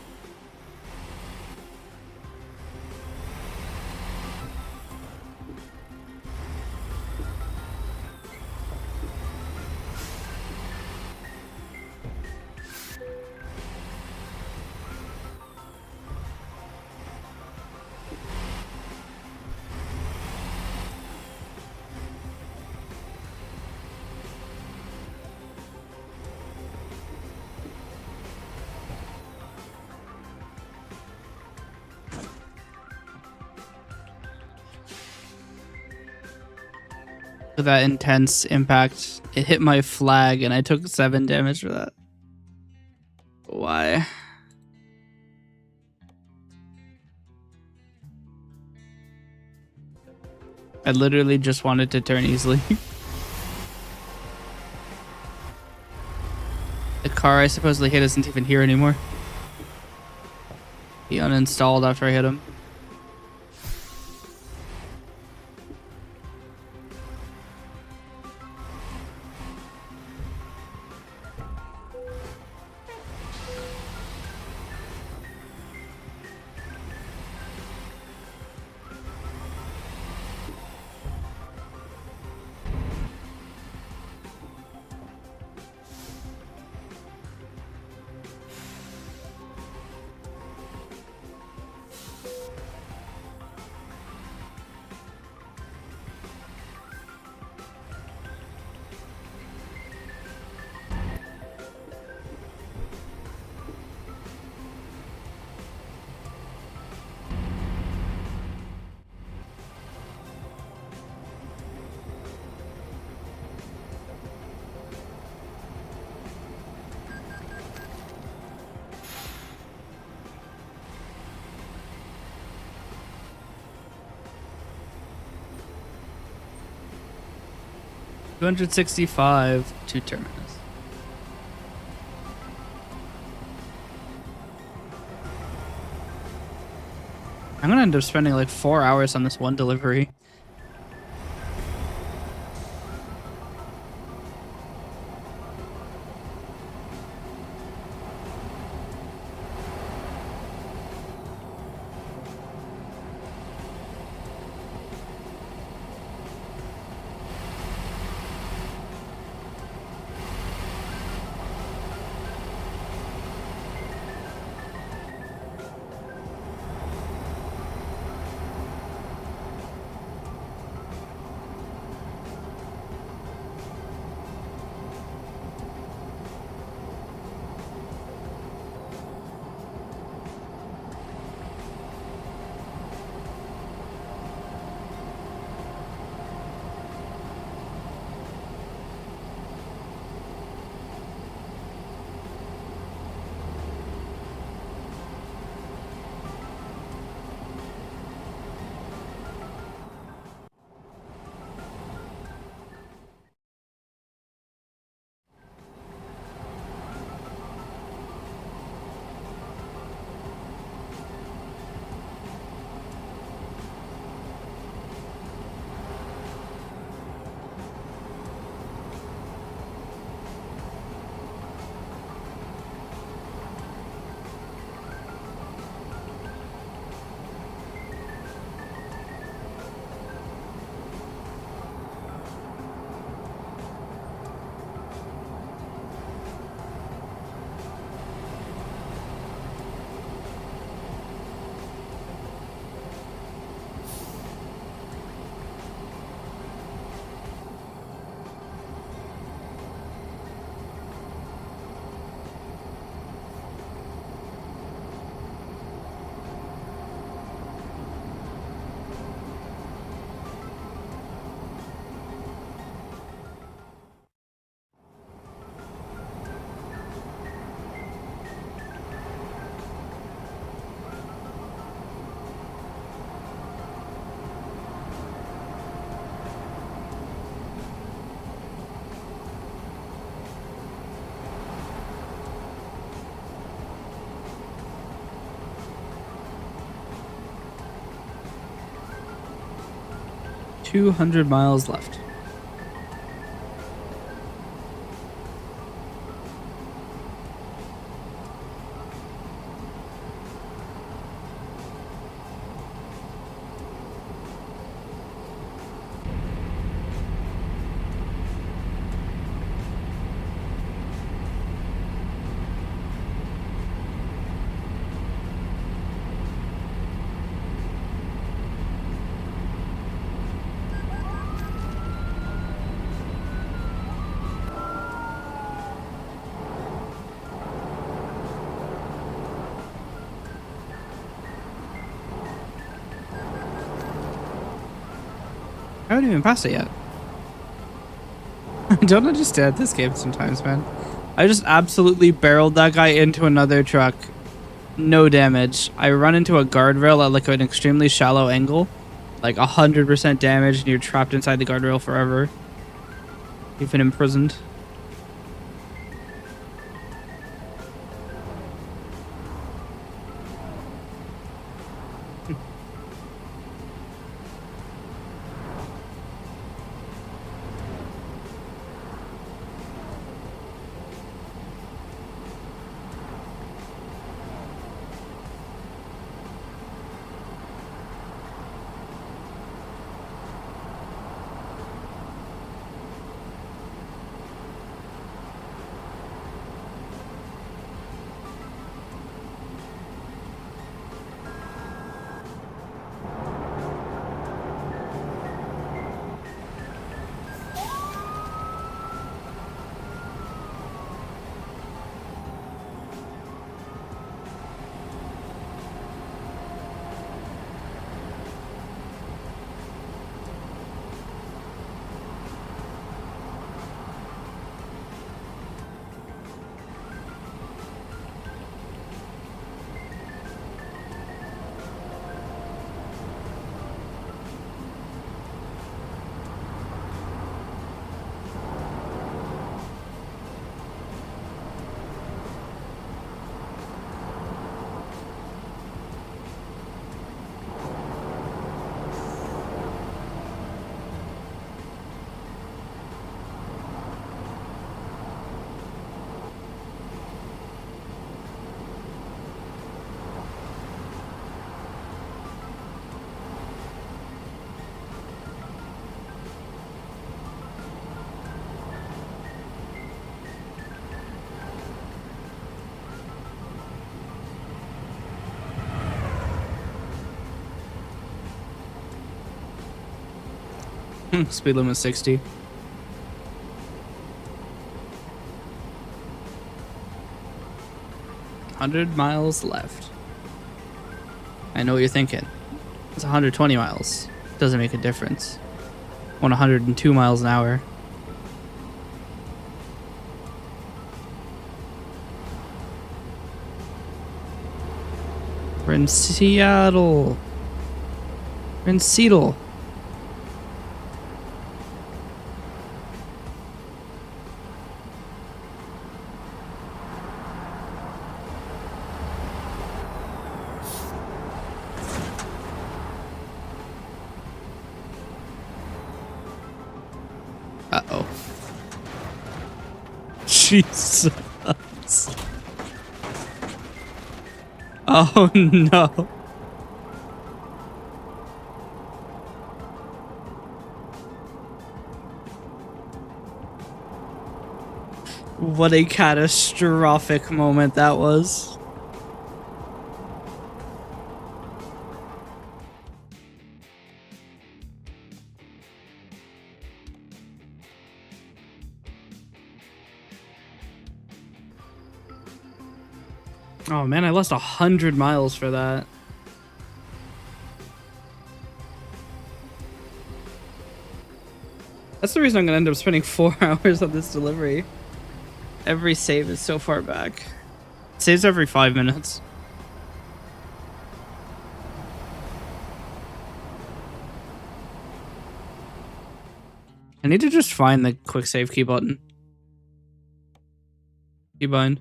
With that intense impact, it hit my flag and I took 7 damage for that. Why? I literally just wanted to turn easily. The car I supposedly hit isn't even here anymore. He uninstalled after I hit him. $265 to terminus. I'm gonna end up spending like 4 hours on this one delivery. 200 miles left. I haven't even passed it yet. I don't understand this game sometimes, man. I just absolutely barreled that guy into another truck. No damage. I run into a guardrail at like an extremely shallow angle. Like 100% damage and you're trapped inside the guardrail forever. You've been imprisoned. Speed limit 60. $100 left. I know what you're thinking. It's 120 miles. Doesn't make a difference. On 102 miles an hour. We're in Seattle. We're in Seattle. Uh-oh. Jesus. Oh no. What a catastrophic moment that was. Oh man, I lost 100 miles for that. That's the reason I'm gonna end up spending 4 hours on this delivery. Every save is so far back. It saves every 5 minutes. I need to just find the quick save key button. Keybind.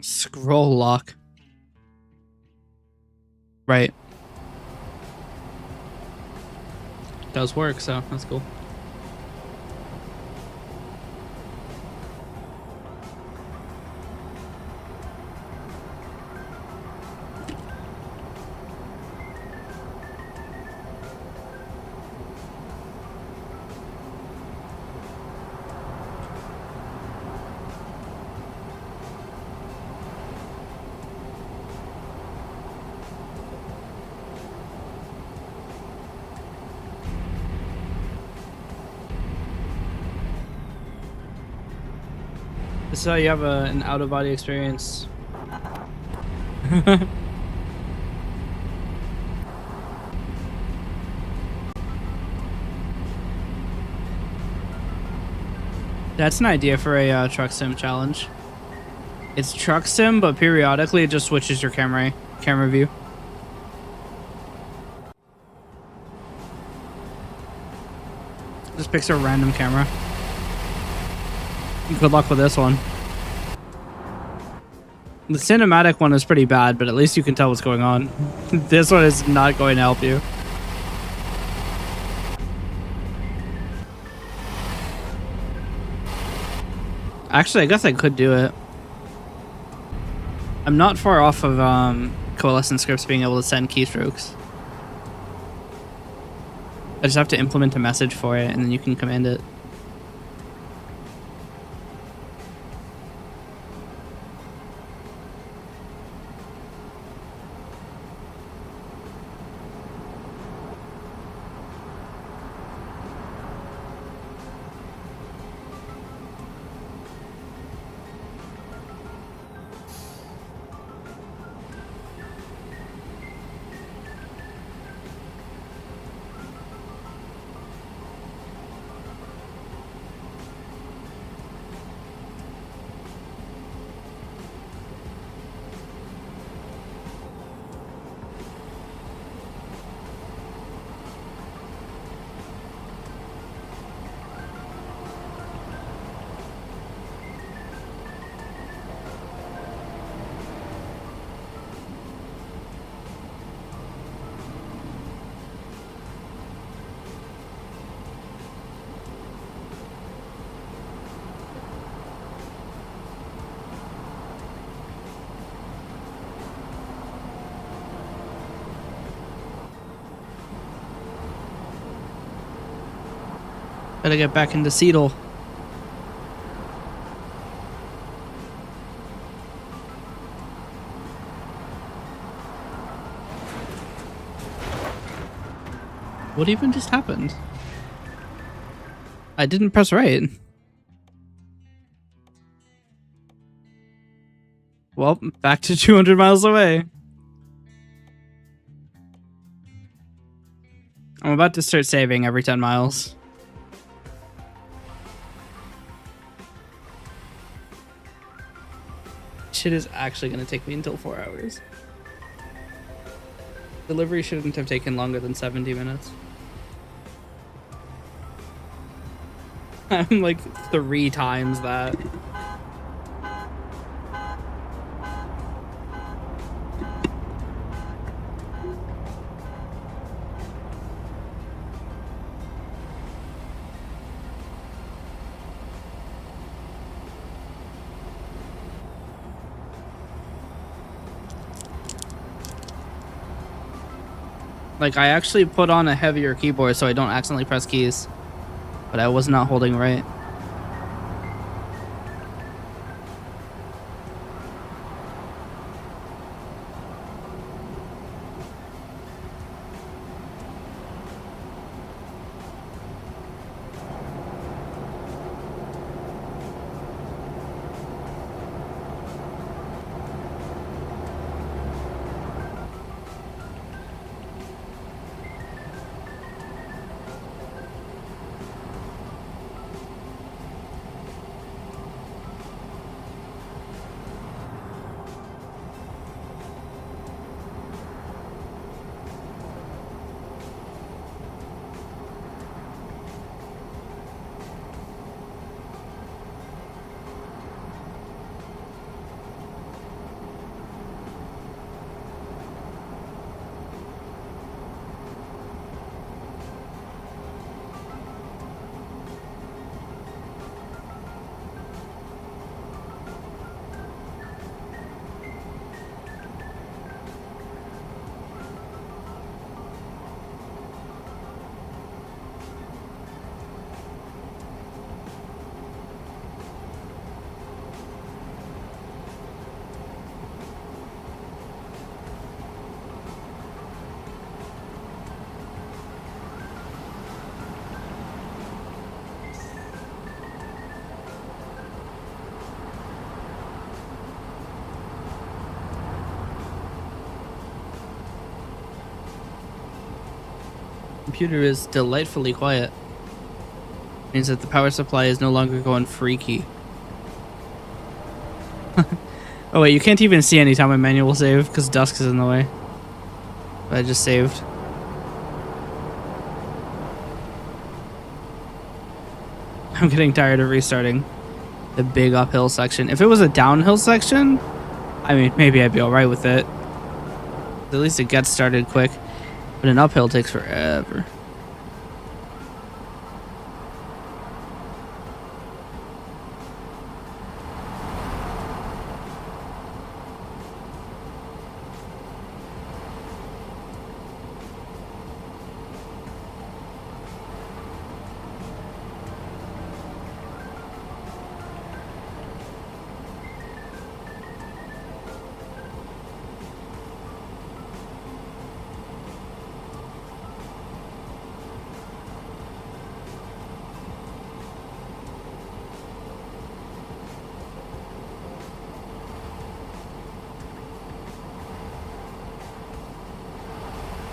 Scroll lock. Right. Does work, so that's cool. This is how you have an out-of-body experience. That's an idea for a truck sim challenge. It's truck sim, but periodically it just switches your camera view. Just picks a random camera. Good luck with this one. The cinematic one is pretty bad, but at least you can tell what's going on. This one is not going to help you. Actually, I guess I could do it. I'm not far off of Coalescent scripts being able to send keystrokes. I just have to implement a message for it, and then you can command it. Gotta get back into Seattle. What even just happened? I didn't press right. Well, back to 200 miles away. I'm about to start saving every 10 miles. Shit is actually going to take me until 4 hours. Delivery shouldn't have taken longer than 70 minutes. I'm like 3 times that. Like, I actually put on a heavier keyboard so I don't accidentally press keys. But I was not holding right. computer is delightfully quiet. Means that the power supply is no longer going freaky. Oh wait, you can't even see anytime my manual save because dusk is in the way. But I just saved. I'm getting tired of restarting the big uphill section. If it was a downhill section, I mean, maybe I'd be alright with it. At least it gets started quick. But an uphill takes forever.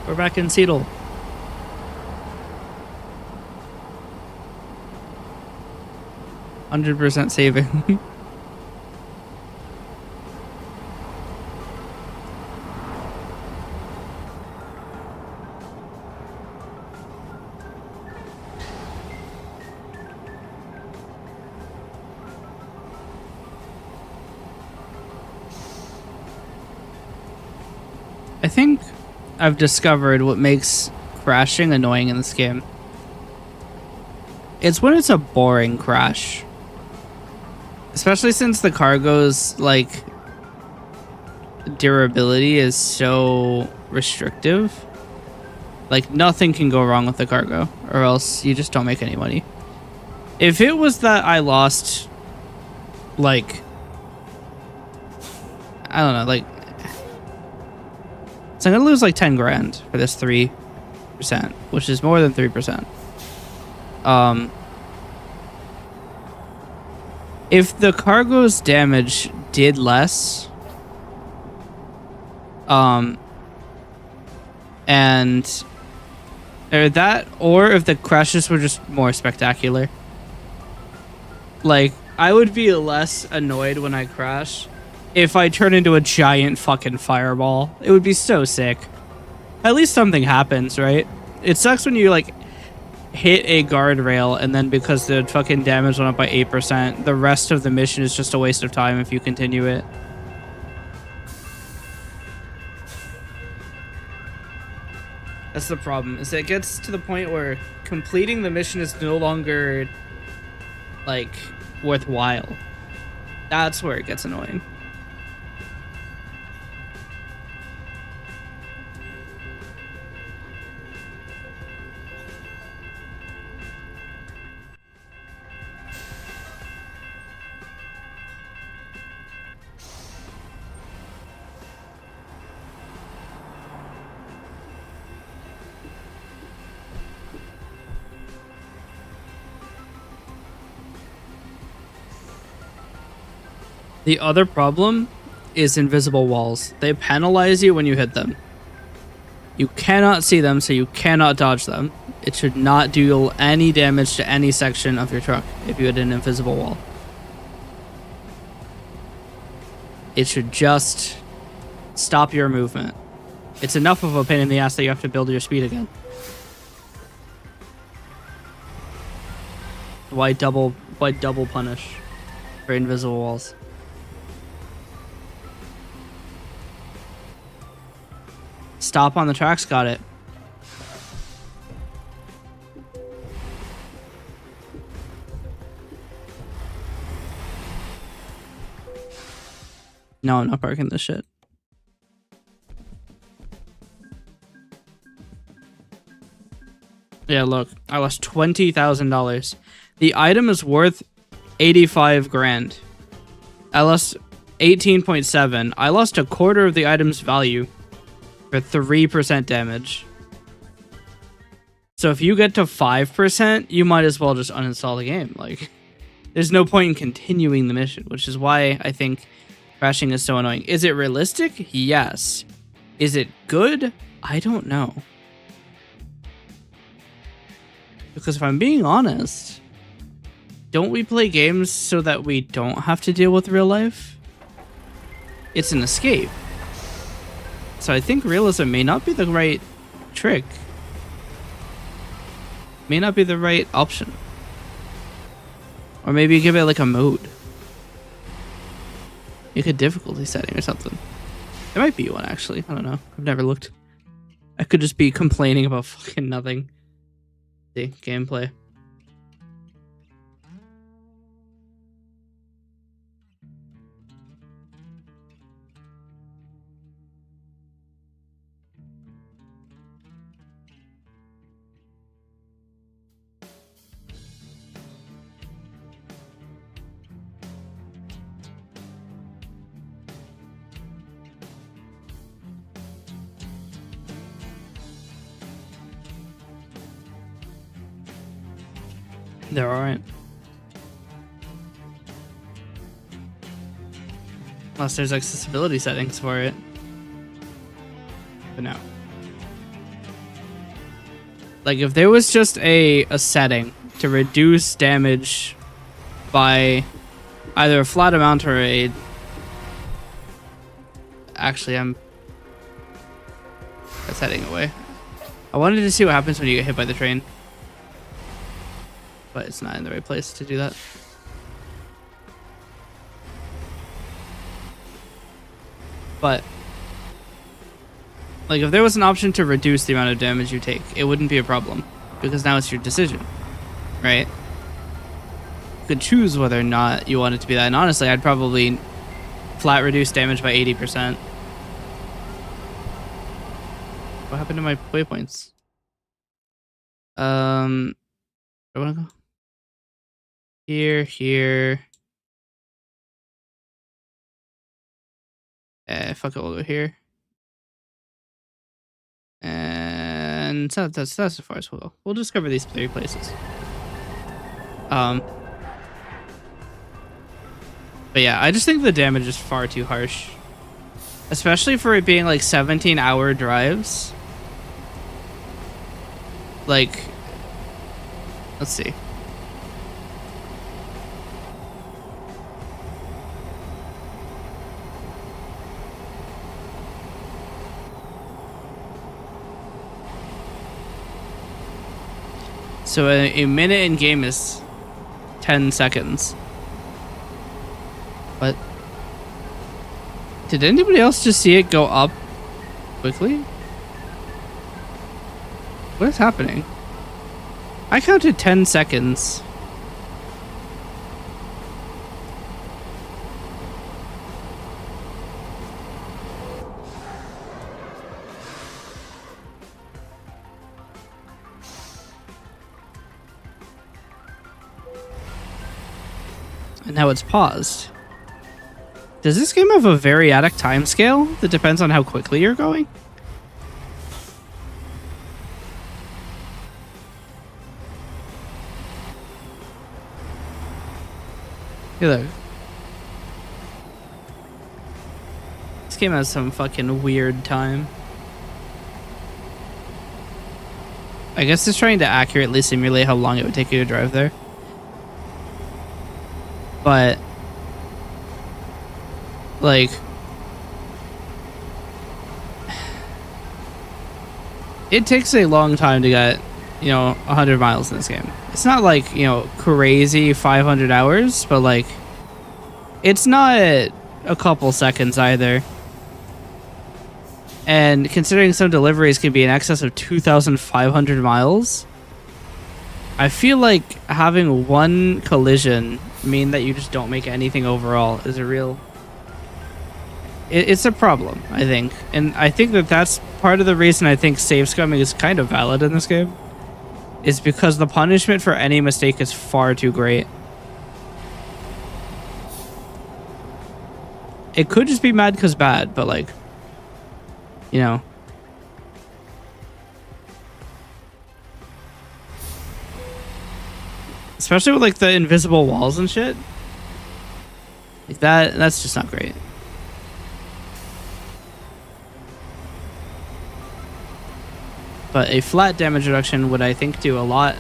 We're back in Seattle. %100% saving. I think I've discovered what makes crashing annoying in this game. It's when it's a boring crash. Especially since the cargo's, like, durability is so restrictive. Like, nothing can go wrong with the cargo, or else you just don't make any money. If it was that I lost, like, I don't know, like, so I'm gonna lose like 10 grand for this 3%, which is more than 3%. If the cargo's damage did less, or if the crashes were just more spectacular, like, I would be less annoyed when I crash if I turn into a giant fucking fireball. It would be so sick. At least something happens, right? It sucks when you, like, hit a guardrail and then because the fucking damage went up by 8%, the rest of the mission is just a waste of time if you continue it. That's the problem, is it gets to the point where completing the mission is no longer, like, worthwhile. That's where it gets annoying. The other problem is invisible walls. They penalize you when you hit them. You cannot see them, so you cannot dodge them. It should not deal any damage to any section of your truck if you hit an invisible wall. It should just stop your movement. It's enough of a pain in the ass that you have to build your speed again. Why double punish for invisible walls? Stop on the tracks, got it. No, I'm not parking this shit. Yeah, look, I lost $20,000. The item is worth 85 grand. I lost 18.7. I lost a quarter of the item's value for 3% damage. So if you get to 5%, you might as well just uninstall the game. Like, there's no point in continuing the mission, which is why I think crashing is so annoying. Is it realistic? Yes. Is it good? I don't know. Because if I'm being honest, don't we play games so that we don't have to deal with real life? It's an escape. So I think realism may not be the right trick. May not be the right option. Or maybe give it like a mode. Make a difficulty setting or something. There might be one actually. I don't know. I've never looked. I could just be complaining about fucking nothing. See, gameplay. There aren't. Unless there's accessibility settings for it. But no. Like if there was just a setting to reduce damage by either a flat amount or a... Actually, that's heading away. I wanted to see what happens when you get hit by the train. But it's not in the right place to do that. But like if there was an option to reduce the amount of damage you take, it wouldn't be a problem because now it's your decision, right? You could choose whether or not you want it to be that. And honestly, I'd probably flat reduce damage by 80%. What happened to my waypoints? Where do I want to go? Here. Fuck it, we'll go here. And so that's as far as we'll go. We'll just cover these 3 places. But yeah, I just think the damage is far too harsh. Especially for it being like 17-hour drives. Like, let's see. So a minute in game is 10 seconds. But did anybody else just see it go up quickly? What is happening? I counted 10 seconds. And now it's paused. Does this game have a variadic timescale that depends on how quickly you're going? Hey there. This game has some fucking weird time. I guess it's trying to accurately simulate how long it would take you to drive there. But like it takes a long time to get, 100 miles in this game. It's not like, crazy 500 hours, but like it's not a couple seconds either. And considering some deliveries can be in excess of 2,500 miles, I feel like having one collision mean that you just don't make anything overall is a real... It's a problem, I think. And I think that that's part of the reason I think save scumming is kind of valid in this game. Is because the punishment for any mistake is far too great. It could just be mad because bad, but like... Especially with like the invisible walls and shit. Like that's just not great. But a flat damage reduction would, I think, do a lot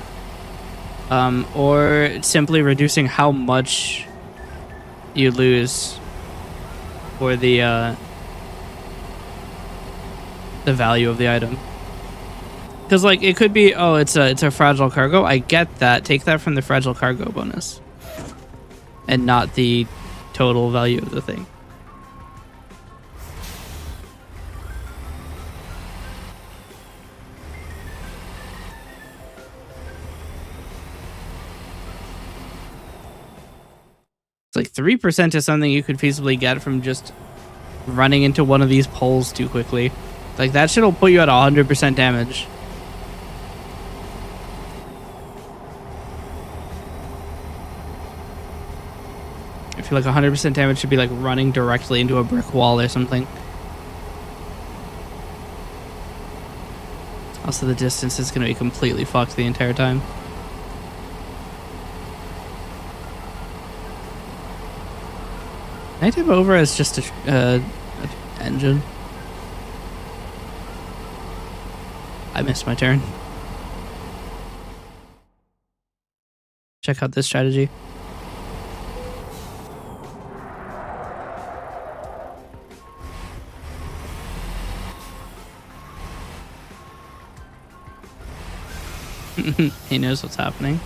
or simply reducing how much you lose for the value of the item. Because like it could be, oh, it's a fragile cargo. I get that. Take that from the fragile cargo bonus, and not the total value of the thing. It's like 3% is something you could feasibly get from just running into one of these poles too quickly. Like that shit'll put you at 100% damage. I feel like 100% damage should be like running directly into a brick wall or something. Also, the distance is going to be completely fucked the entire time. Can I tip over as just a engine? I missed my turn. Check out this strategy. He knows what's happening.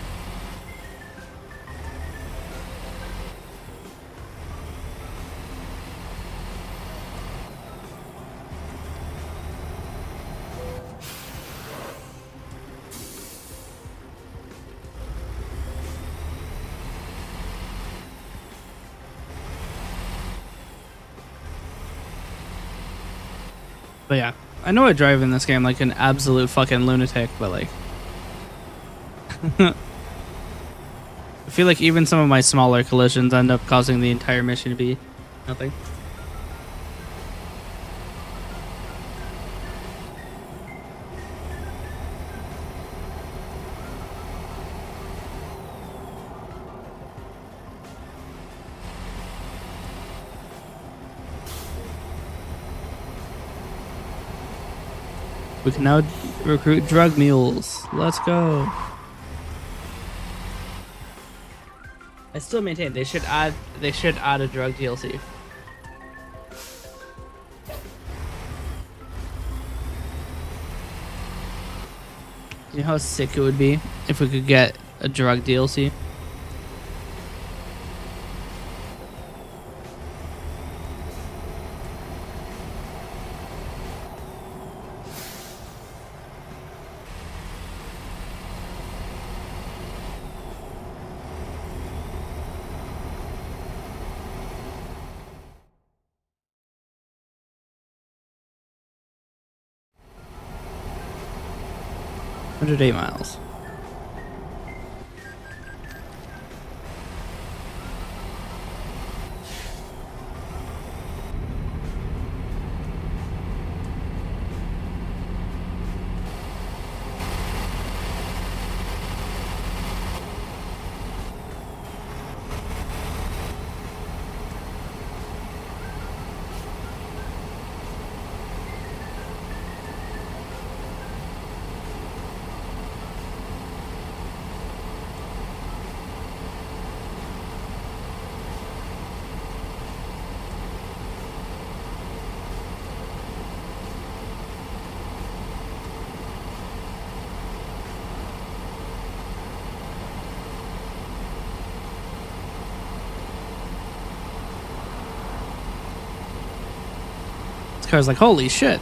But yeah, I know I drive in this game like an absolute fucking lunatic, but like I feel like even some of my smaller collisions end up causing the entire mission to be nothing. We can now recruit drug mules. Let's go. I still maintain they should add a drug DLC. You know how sick it would be if we could get a drug DLC? $108 miles. Car's like, holy shit.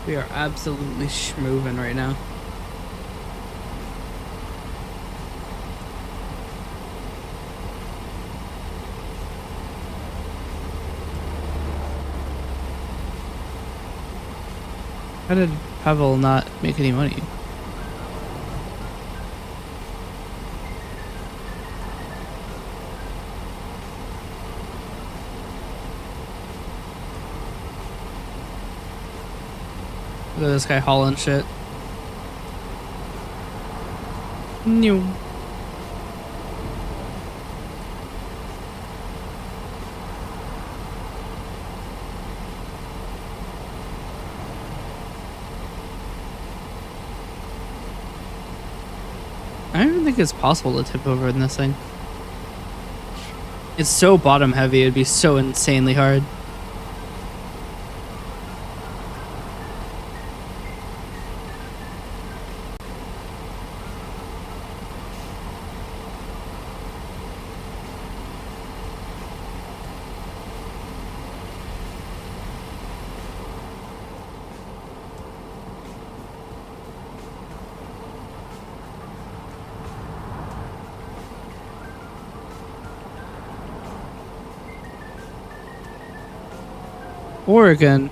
We are absolutely schmoving right now. How did Pavel not make any money? Look at this guy hauling shit. New. I don't even think it's possible to tip over in this thing. It's so bottom heavy, it'd be so insanely hard. Oregon.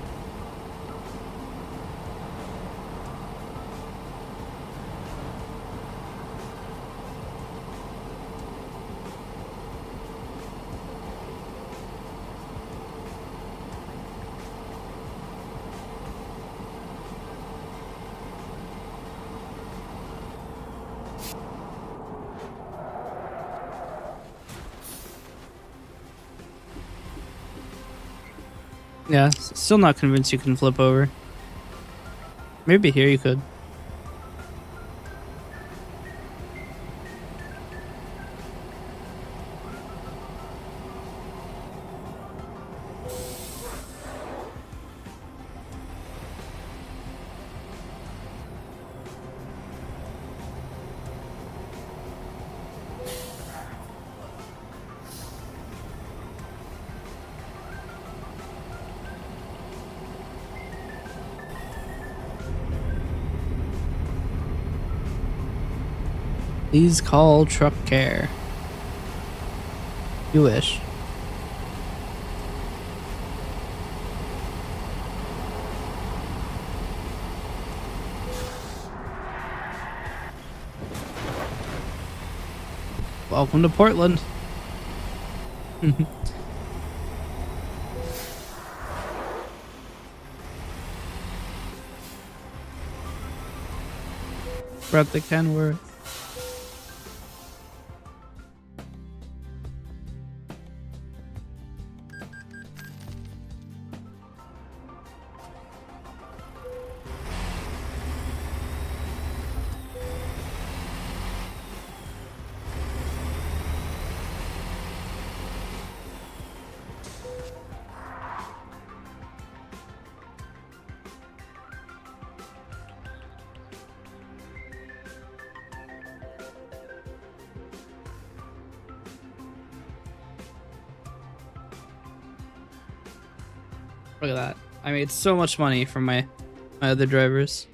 Yeah, still not convinced you can flip over. Maybe here you could. Please call truck care. You wish. Welcome to Portland. We're at the Kenworth. Look at that. I made so much money from my other drivers.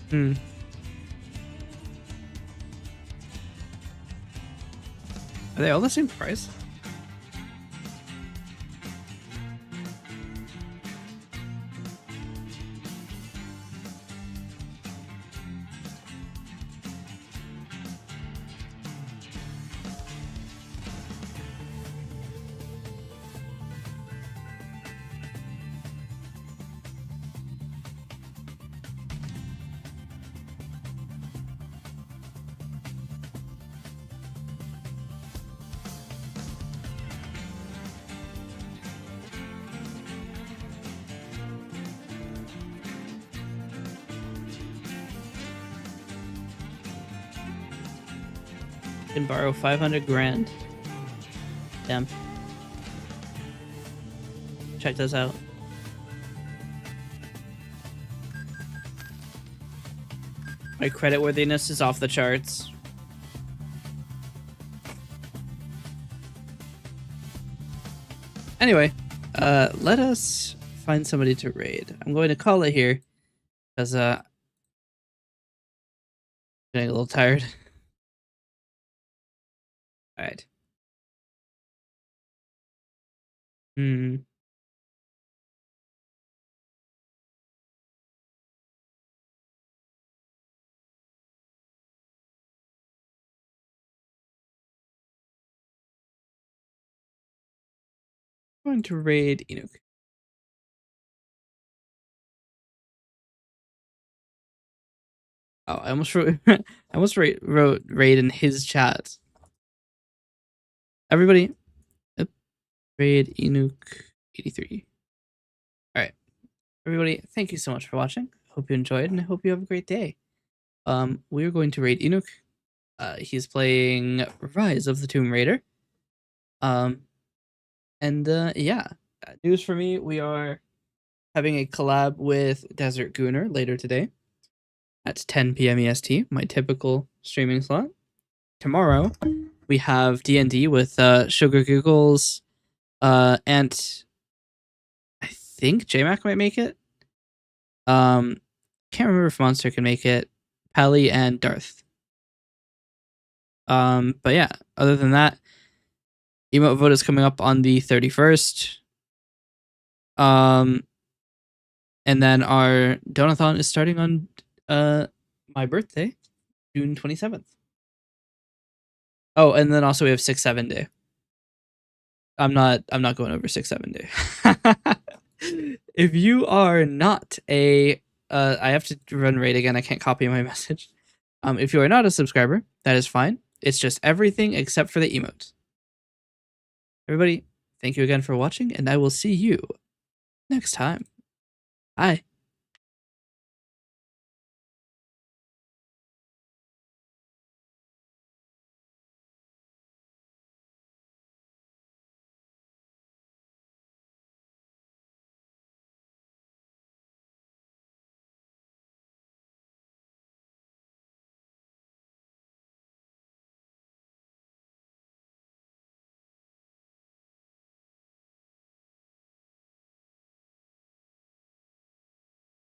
Hmm. Are they all the same price? Can borrow 500 grand. Damn. Check this out. My creditworthiness is off the charts. Anyway, let us find somebody to raid. I'm going to call it here because I'm getting a little tired. All right. Hmm. going to raid Inuk. Oh, I almost wrote wrote raid in his chat. Everybody, raid Inuk 83. All right, everybody, thank you so much for watching. Hope you enjoyed, and I hope you have a great day. We are going to raid Inuk. He's playing Rise of the Tomb Raider. Yeah, news for me, we are having a collab with Desert Gooner later today at 10 p.m. EST, my typical streaming slot. Tomorrow, we have D&D with Sugar Googles, and I think JMac might make it. Can't remember if Monster can make it. Pally and Darth. But yeah, other than that, emote vote is coming up on the 31st. And then our donathon is starting on my birthday, June 27th. Oh, and then also we have 6-7 day. I'm not going over 6-7 day. If you are not a I have to run raid again. I can't copy my message. If you are not a subscriber, that is fine. It's just everything except for the emotes. Everybody, thank you again for watching, and I will see you next time. Bye.